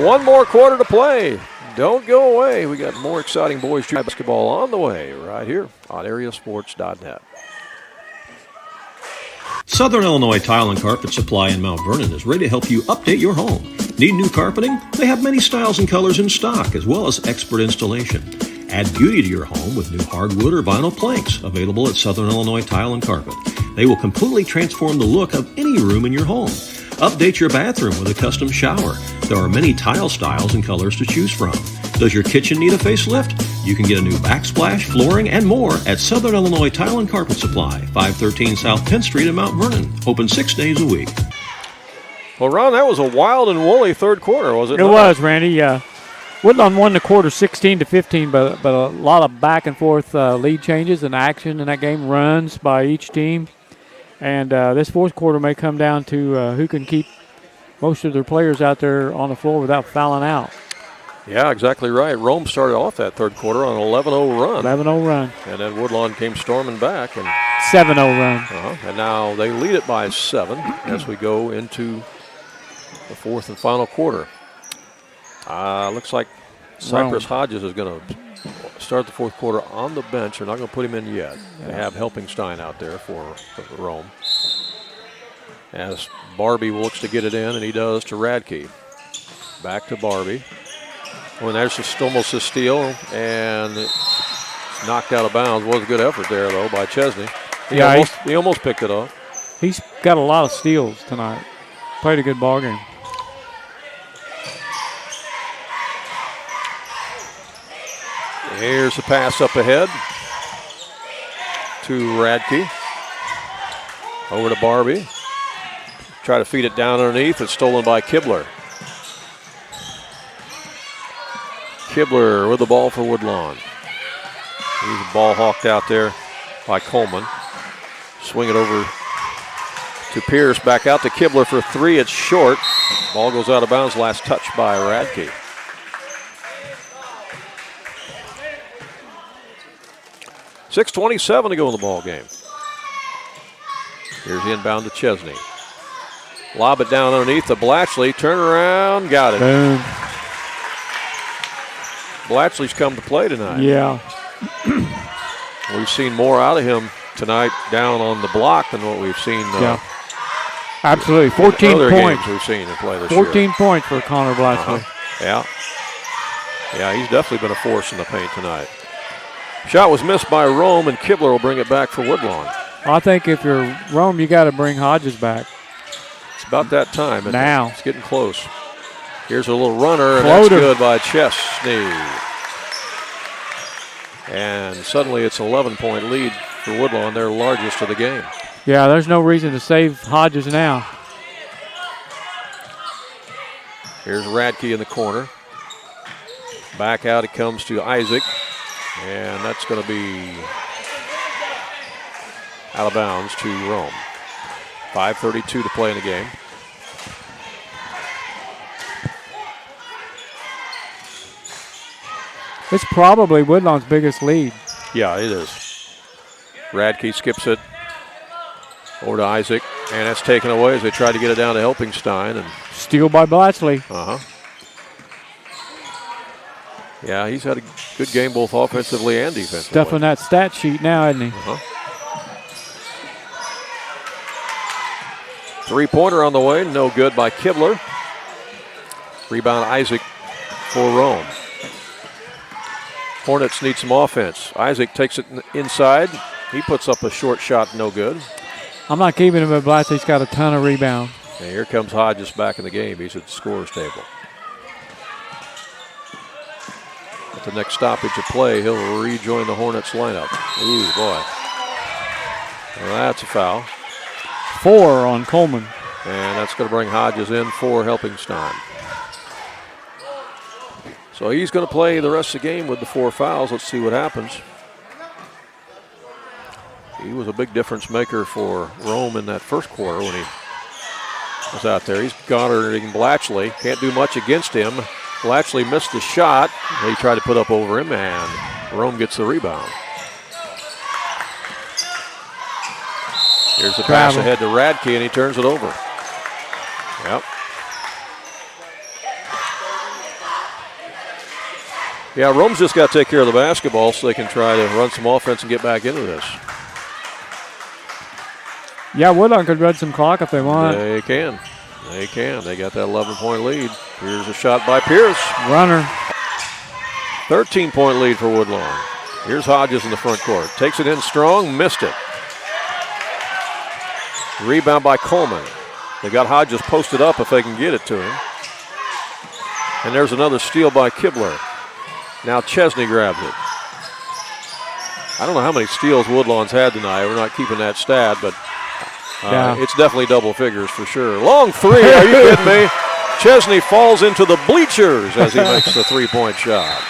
One more quarter to play. Don't go away. We got more exciting boys basketball on the way right here on AreaSports.net. Southern Illinois Tile and Carpet Supply in Mount Vernon is ready to help you update your home. Need new carpeting? They have many styles and colors in stock, as well as expert installation. Add beauty to your home with new hardwood or vinyl planks available at Southern Illinois Tile and Carpet. They will completely transform the look of any room in your home. Update your bathroom with a custom shower. There are many tile styles and colors to choose from. Does your kitchen need a facelift? You can get a new backsplash, flooring, and more at Southern Illinois Tile and Carpet Supply, 513 South 10th Street in Mount Vernon. Open 6 days a week. Well, Ron, that was a wild and woolly third quarter, was it? It was, Randy. Woodlawn won the quarter 16-15, but a lot of back and forth lead changes and action in that game, runs by each team. And this fourth quarter may come down to who can keep most of their players out there on the floor without fouling out. Yeah, exactly right. Rome started off that third quarter on an 11-0 run. 11-0 run. And then Woodlawn came storming back. And 7-0 run. And now they lead it by 7 as we go into the fourth and final quarter. Looks like Cypress Hodges is going to start the fourth quarter on the bench. They're not going to put him in yet. They have Helpingstein out there for Rome. As Barbie looks to get it in, and he does to Radke. Back to Barbie. Oh, and there's just almost a steal, and it's knocked out of bounds. Was a good effort there, though, by Chesney. He almost picked it off. He's got a lot of steals tonight. Played a good ball game. Here's the pass up ahead. to Radke. Over to Barbie. Try to feed it down underneath. It's stolen by Kibler. Kibler with the ball for Woodlawn. He's a ball hawked out there by Coleman. Swing it over to Pierce. Back out to Kibler for three. It's short. Ball goes out of bounds. Last touch by Radke. .6:27 to go in the ball game. Here's the inbound to Chesney. Lob it down underneath to Blatchley. Turn around, got it. Boom. Blatchley's come to play tonight. Yeah. We've seen more out of him tonight down on the block than what we've seen. Yeah. Absolutely. 14 other points. Games we've seen him play this 14 year. points for Connor Blatchley. Yeah. Yeah, he's definitely been a force in the paint tonight. Shot was missed by Rome, and Kibler will bring it back for Woodlawn. I think if you're Rome, you got to bring Hodges back. It's about that time. Isn't Now. it? It's getting close. Here's a little runner, and Floater. that's good by Chesney. And suddenly it's an 11-point lead for Woodlawn, their largest of the game. Yeah, there's no reason to save Hodges now. Here's Radke in the corner. Back out it comes to Isaac. And that's going to be out of bounds to Rome. 5:32 to play in the game. It's probably Woodlawn's biggest lead. Yeah, it is. Radke skips it over to Isaac, and that's taken away as they try to get it down to Helpingstein. And Steal by Blatchley. Yeah, he's had a good game both offensively and defensively. Stuffing that stat sheet now, isn't he? Three-pointer on the way, no good by Kibler. Rebound Isaac for Rome. Hornets need some offense. Isaac takes it inside. He puts up a short shot, no good. I'm not keeping him, but Blatchley's got a ton of rebound. And here comes Hodges back in the game. He's at the scorer's table. At the next stoppage of play, he'll rejoin the Hornets lineup. Ooh, boy. Well, that's a foul. 4 on Coleman. And that's going to bring Hodges in for Helpingstein. So he's going to play the rest of the game with the 4 fouls. Let's see what happens. He was a big difference maker for Rome in that first quarter when he was out there. He's guarding Blatchley. Can't do much against him. Blatchley missed the shot. He tried to put up over him, and Rome gets the rebound. Here's the pass ahead to Radke, and he turns it over. Yep. Yeah, Rome's just got to take care of the basketball so they can try to run some offense and get back into this. Yeah, Woodlawn could run some clock if they want. They can. They can. They got that 11-point lead. Here's a shot by Pierce. Runner. 13-point lead for Woodlawn. Here's Hodges in the front court. Takes it in strong, missed it. Rebound by Coleman. They got Hodges posted up if they can get it to him. And there's another steal by Kibler. Now Chesney grabs it. I don't know how many steals Woodlawn's had tonight. We're not keeping that stat, but it's definitely double figures for sure. Long three, are you kidding me? Chesney falls into the bleachers as he makes the three-point shot.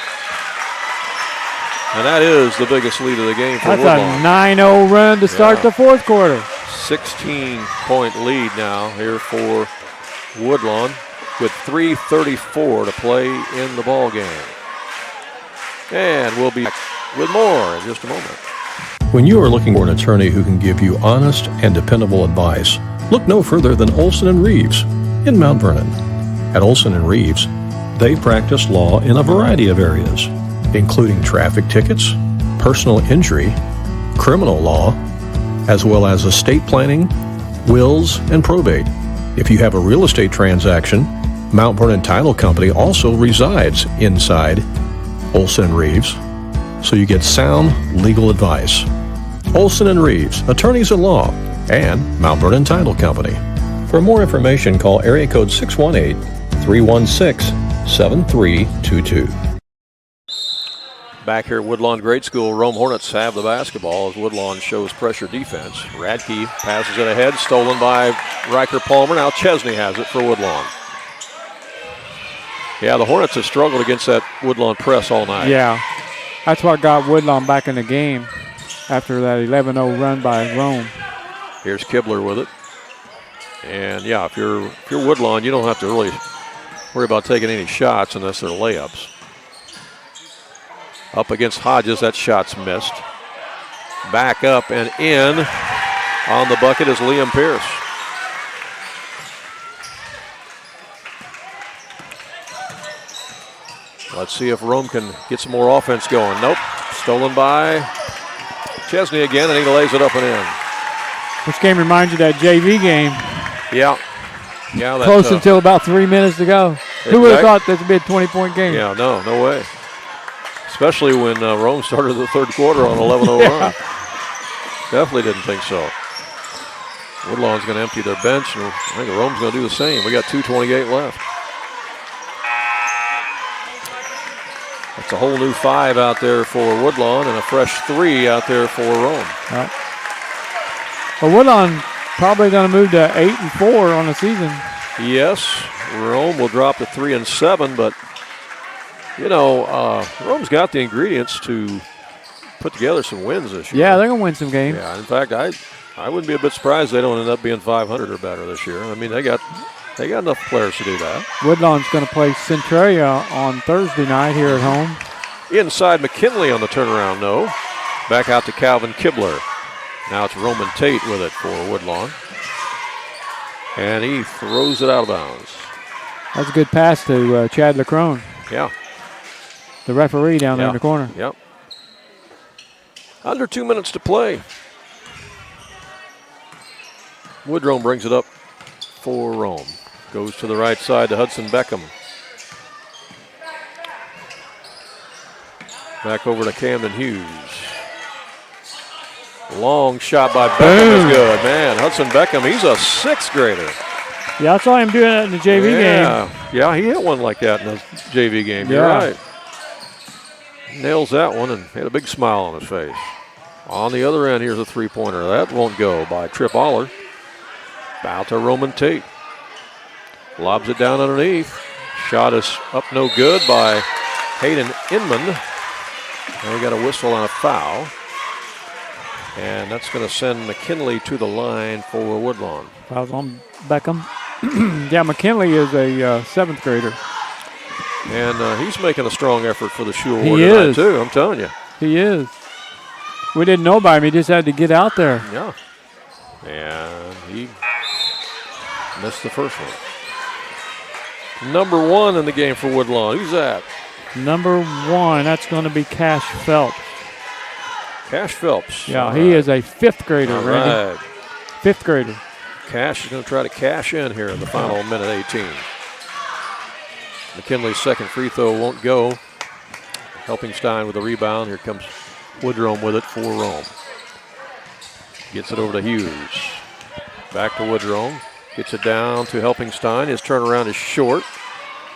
And that is the biggest lead of the game for Woodlawn. That's a 9-0 run to start the fourth quarter. 16-point lead now here for Woodlawn with 3:34 to play in the ball game. And we'll be back with more in just a moment. When you are looking for an attorney who can give you honest and dependable advice, look no further than Olson & Reeves in Mount Vernon. At Olson & Reeves, they practice law in a variety of areas, including traffic tickets, personal injury, criminal law, as well as estate planning, wills, and probate. If you have a real estate transaction, Mount Vernon Title Company also resides inside Olson & Reeves, so you get sound legal advice. Olson & Reeves, attorneys at law, and Mount Vernon Title Company. For more information, call area code 618-316-7322. Back here at Woodlawn Grade School, Rome Hornets have the basketball as Woodlawn shows pressure defense. Radke passes it ahead, stolen by Riker Palmer. Now Chesney has it for Woodlawn. Yeah, the Hornets have struggled against that Woodlawn press all night. Yeah, that's what got Woodlawn back in the game after that 11-0 run by Rome. Here's Kibler with it. And yeah, if you're Woodlawn, you don't have to really worry about taking any shots unless they're layups. Up against Hodges, that shot's missed. Back up and in on the bucket is Liam Pierce. Let's see if Rome can get some more offense going. Nope, stolen by Chesney again, and he lays it up and in. This game reminds you of that JV game. Yeah. Yeah. That, close until about 3 minutes to go. Who would have thought this would be a 20-point game? Yeah, no way. Especially when Rome started the third quarter on 11-0 run. Definitely didn't think so. Woodlawn's going to empty their bench, and I think Rome's going to do the same. We got 2:28 left. That's a whole new 5 out there for Woodlawn and a fresh 3 out there for Rome. Right. Well, Woodlawn probably going to move to 8-4 on the season. Yes, Rome will drop to 3-7, but you know, Rome's got the ingredients to put together some wins this year. Yeah, they're going to win some games. Yeah, in fact, I wouldn't be a bit surprised they don't end up being 500 or better this year. I mean, they got enough players to do that. Woodlawn's going to play Centralia on Thursday night here at home. Inside McKinley on the turnaround, no. Back out to Calvin Kibler. Now it's Roman Tate with it for Woodlawn. And he throws it out of bounds. That's a good pass to Chad LeCrone. Yeah. The referee down there in the corner. Yep. Under 2 minutes to play. Woodrome brings it up for Rome. Goes to the right side to Hudson Beckham. Back over to Camden Hughes. Long shot by Beckham is good. Man, Hudson Beckham, he's a 6th grader. Yeah, I saw him doing that in the JV game. Yeah, he hit one like that in the JV game. You're right. Nails that one and had a big smile on his face. On the other end, here's a three-pointer. That won't go by Trip Aller. Out to Roman Tate. Lobs it down underneath. Shot is up no good by Hayden Inman. Now we got a whistle on a foul. And that's going to send McKinley to the line for Woodlawn. Fouls on Beckham. Yeah, McKinley is a 7th grader. And he's making a strong effort for the Shule He is. too, I'm telling you. He is. We didn't know about him. He just had to get out there. Yeah. And he missed the first one. Number 1 in the game for Woodlawn. Who's that? Number 1, that's going to be Cash Phelps. Cash Phelps. Yeah, he is a 5th grader, Randy. 5th grader. Cash is going to try to cash in here in the final minute 18. McKinley's second free throw won't go. Helpingstein with the rebound. Here comes Woodrome with it for Rome. Gets it over to Hughes. Back to Woodrome. Gets it down to Helpingstein. His turnaround is short.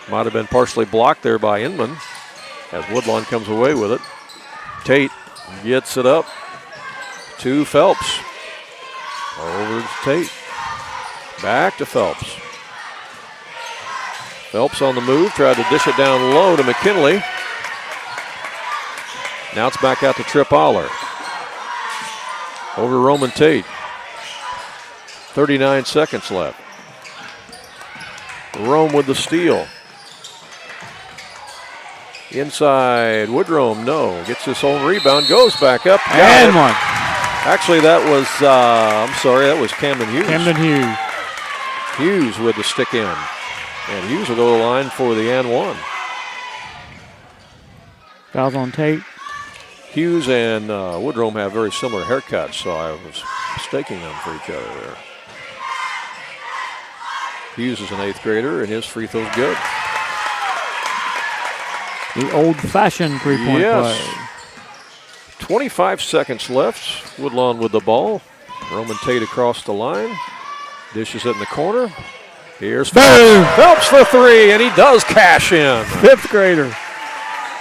Might have been partially blocked there by Inman as Woodlawn comes away with it. Tate gets it up to Phelps. Over to Tate. Back to Phelps. Phelps on the move, tried to dish it down low to McKinley. Now it's back out to Trip Aller. Over to Roman Tate. 39 seconds left. Rome with the steal. Inside, Woodrome, no. Gets his own rebound, goes back up. And one. Actually, that was, that was Camden Hughes. Camden Hughes. Hughes with the stick in. And Hughes will go to the line for the and one. Fouls on Tate. Hughes and Woodrome have very similar haircuts, so I was mistaking them for each other there. Hughes is an 8th grader, and his free throw's good. The old-fashioned three-point play. 25 seconds left. Woodlawn with the ball. Roman Tate across the line. Dishes it in the corner. Here's Phelps. Phelps for 3, and he does cash in. 5th grader.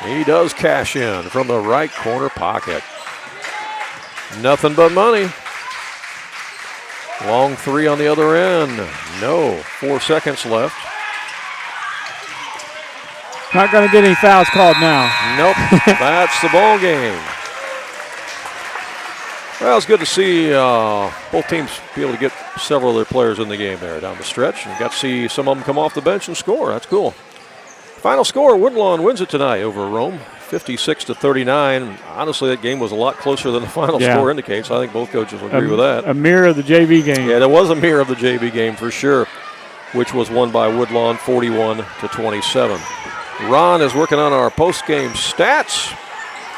He does cash in from the right corner pocket. Nothing but money. Long three on the other end. No. 4 seconds left. Not going to get any fouls called now. Nope. That's the ball game. Well, it's good to see both teams be able to get several of their players in the game there down the stretch. And got to see some of them come off the bench and score. That's cool. Final score, Woodlawn wins it tonight over Rome, 56-39. Honestly, that game was a lot closer than the final score indicates. I think both coaches will agree with that. A mirror of the JV game. Yeah, there was a mirror of the JV game for sure, which was won by Woodlawn 41-27. Ron is working on our post-game stats,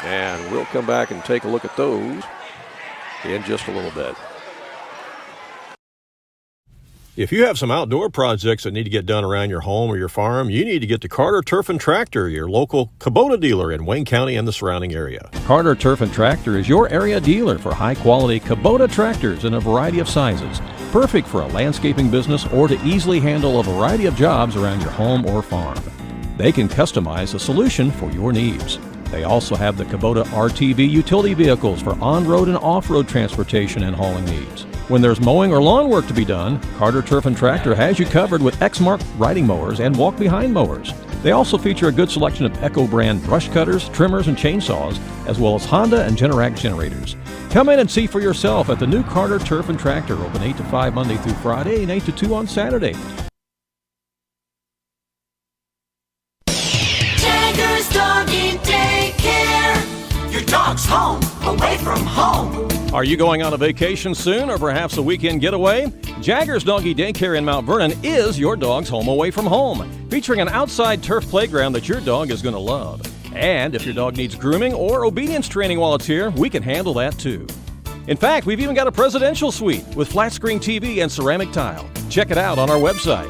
and we'll come back and take a look at those in just a little bit. If you have some outdoor projects that need to get done around your home or your farm, you need to get to Carter Turf and Tractor, your local Kubota dealer in Wayne County and the surrounding area. Carter Turf and Tractor is your area dealer for high-quality Kubota tractors in a variety of sizes, perfect for a landscaping business or to easily handle a variety of jobs around your home or farm. They can customize a solution for your needs. They also have the Kubota RTV utility vehicles for on-road and off-road transportation and hauling needs. When there's mowing or lawn work to be done, Carter Turf and Tractor has you covered with Exmark riding mowers and walk-behind mowers. They also feature a good selection of Echo brand brush cutters, trimmers, and chainsaws, as well as Honda and Generac generators. Come in and see for yourself at the new Carter Turf and Tractor, open 8 to 5 Monday through Friday and 8 to 2 on Saturday. Jagger's Doggy Daycare. Your dog's home, away from home. Are you going on a vacation soon or perhaps a weekend getaway? Jagger's Doggy Daycare in Mount Vernon is your dog's home away from home, featuring an outside turf playground that your dog is going to love. And if your dog needs grooming or obedience training while it's here, we can handle that too. In fact, we've even got a presidential suite with flat screen TV and ceramic tile. Check it out on our website.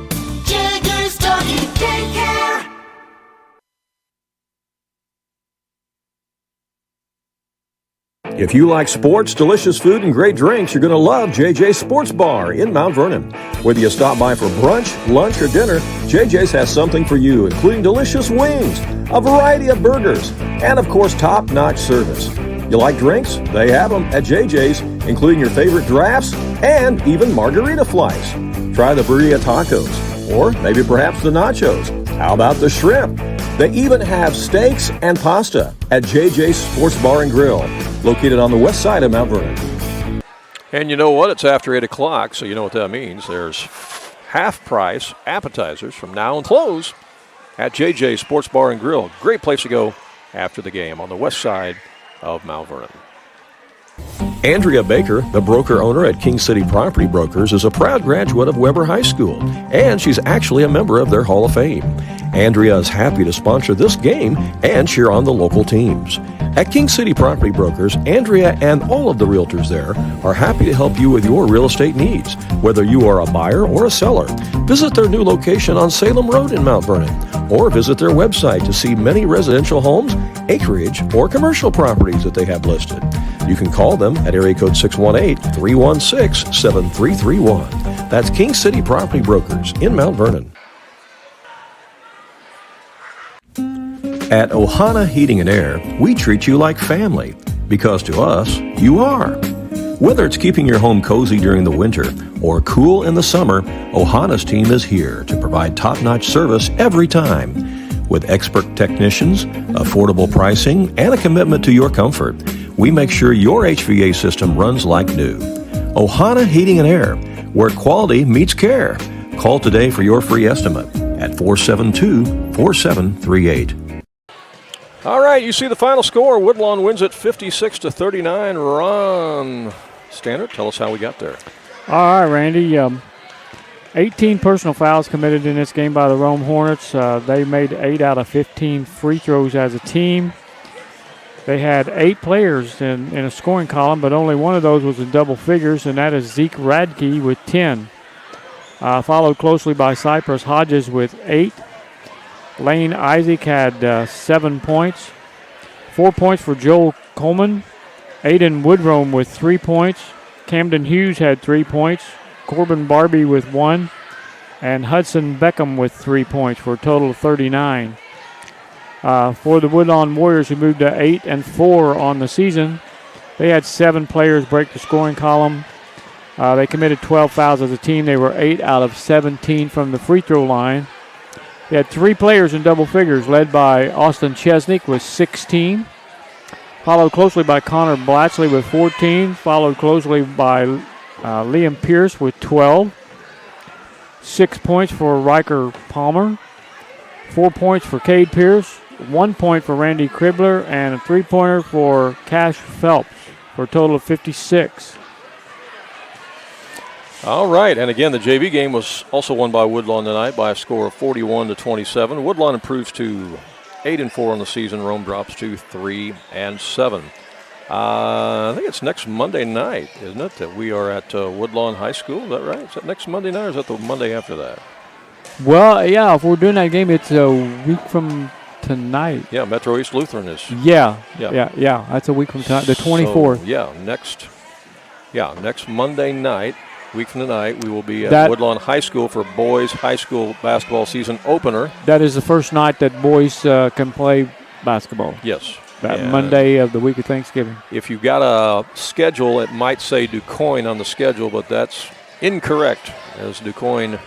Jagger's Doggy Daycare. If you like sports, delicious food, and great drinks, you're going to love JJ's Sports Bar in Mount Vernon. Whether you stop by for brunch, lunch, or dinner, JJ's has something for you, including delicious wings, a variety of burgers, and of course, top-notch service. You like drinks? They have them at JJ's, including your favorite drafts and even margarita flights. Try the burrito tacos, or maybe perhaps the nachos. How about the shrimp? They even have steaks and pasta at JJ's Sports Bar and Grill, located on the west side of Mount Vernon. And you know what? It's after 8 o'clock, so you know what that means. There's half-price appetizers from now and close at JJ's Sports Bar and Grill. Great place to go after the game on the west side of Mount Vernon. Andrea Baker, the broker owner at King City Property Brokers, is a proud graduate of Weber High School, and she's actually a member of their Hall of Fame. Andrea is happy to sponsor this game and cheer on the local teams. At King City Property Brokers, Andrea and all of the realtors there are happy to help you with your real estate needs, whether you are a buyer or a seller. Visit their new location on Salem Road in Mount Vernon, or visit their website to see many residential homes, acreage, or commercial properties that they have listed. You can call them at area code 618-316-7331. That's King City Property Brokers in Mount Vernon. At Ohana Heating and Air, we treat you like family, because to us, you are. Whether it's keeping your home cozy during the winter or cool in the summer, Ohana's team is here to provide top-notch service every time. With expert technicians, affordable pricing, and a commitment to your comfort, we make sure your HVAC system runs like new. Ohana Heating and Air, where quality meets care. Call today for your free estimate at 472-4738. All right, you see the final score. Woodlawn wins it 56-39. Ron Standard, tell us how we got there. All right, Randy. 18 personal fouls committed in this game by the Rome Hornets. They made 8 out of 15 free throws as a team. They had 8 players in a scoring column, but only one of those was in double figures, and that is Zeke Radke with 10. Followed closely by Cypress Hodges with 8. Lane Isaac had 7 points. 4 points for Joel Coleman. Aiden Woodrome with 3 points. Camden Hughes had 3 points. Corbin Barbie with 1. And Hudson Beckham with 3 points for a total of 39. For the Woodlawn Warriors, who moved to 8-4 on the season, they had 7 players break the scoring column. They committed 12 fouls as a team. They were 8 out of 17 from the free throw line. They had 3 players in double figures, led by Austin Chesnick with 16, followed closely by Connor Blatchley with 14, followed closely by Liam Pierce with 12. 6 points for Riker Palmer, 4 points for Cade Pierce, 1 point for Randy Kribler, and a 3-pointer for Cash Phelps for a total of 56. All right, and again, the JV game was also won by Woodlawn tonight by a score of 41-27. Woodlawn improves to 8-4 on the season. Rome drops to 3-7. I think it's next Monday night, isn't it, that we are at Woodlawn High School? Is that right? Is that next Monday night, or is that the Monday after that? Well, yeah, if we're doing that game, it's a week from tonight. Yeah, Metro East Lutheran is. Yeah. That's a week from tonight, the 24th. So, next Monday night, week from tonight, we will be at Woodlawn High School for boys high school basketball season opener. That is the first night that boys can play basketball. Yes. That Monday of the week of Thanksgiving. If you've got a schedule, it might say DuQuoin on the schedule, but that's incorrect, as DuQuoin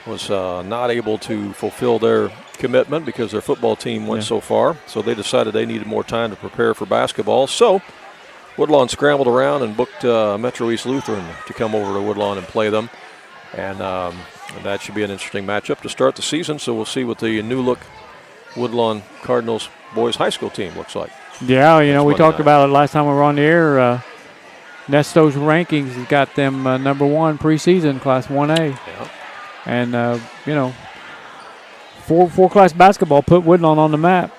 was not able to fulfill their commitment because their football team went so far. So they decided they needed more time to prepare for basketball. So Woodlawn scrambled around and booked Metro East Lutheran to come over to Woodlawn and play them. And that should be an interesting matchup to start the season. So we'll see what the new-look Woodlawn Cardinals boys high school team looks like. Yeah, we talked about it last time we were on the air. Nesto's rankings has got them number 1 preseason, Class 1A. Yeah. And, four-class basketball put Woodlawn on the map.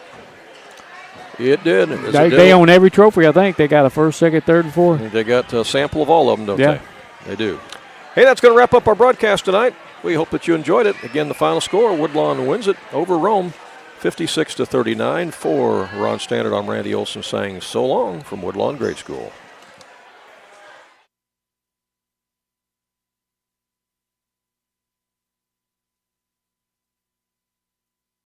It did. They own every trophy, I think. They got a first, second, third, and fourth. They got a sample of all of them, don't they? They do. Hey, that's going to wrap up our broadcast tonight. We hope that you enjoyed it. Again, the final score, Woodlawn wins it over Rome, 56-39. For Ron Standard, I'm Randy Olson saying so long from Woodlawn Grade School.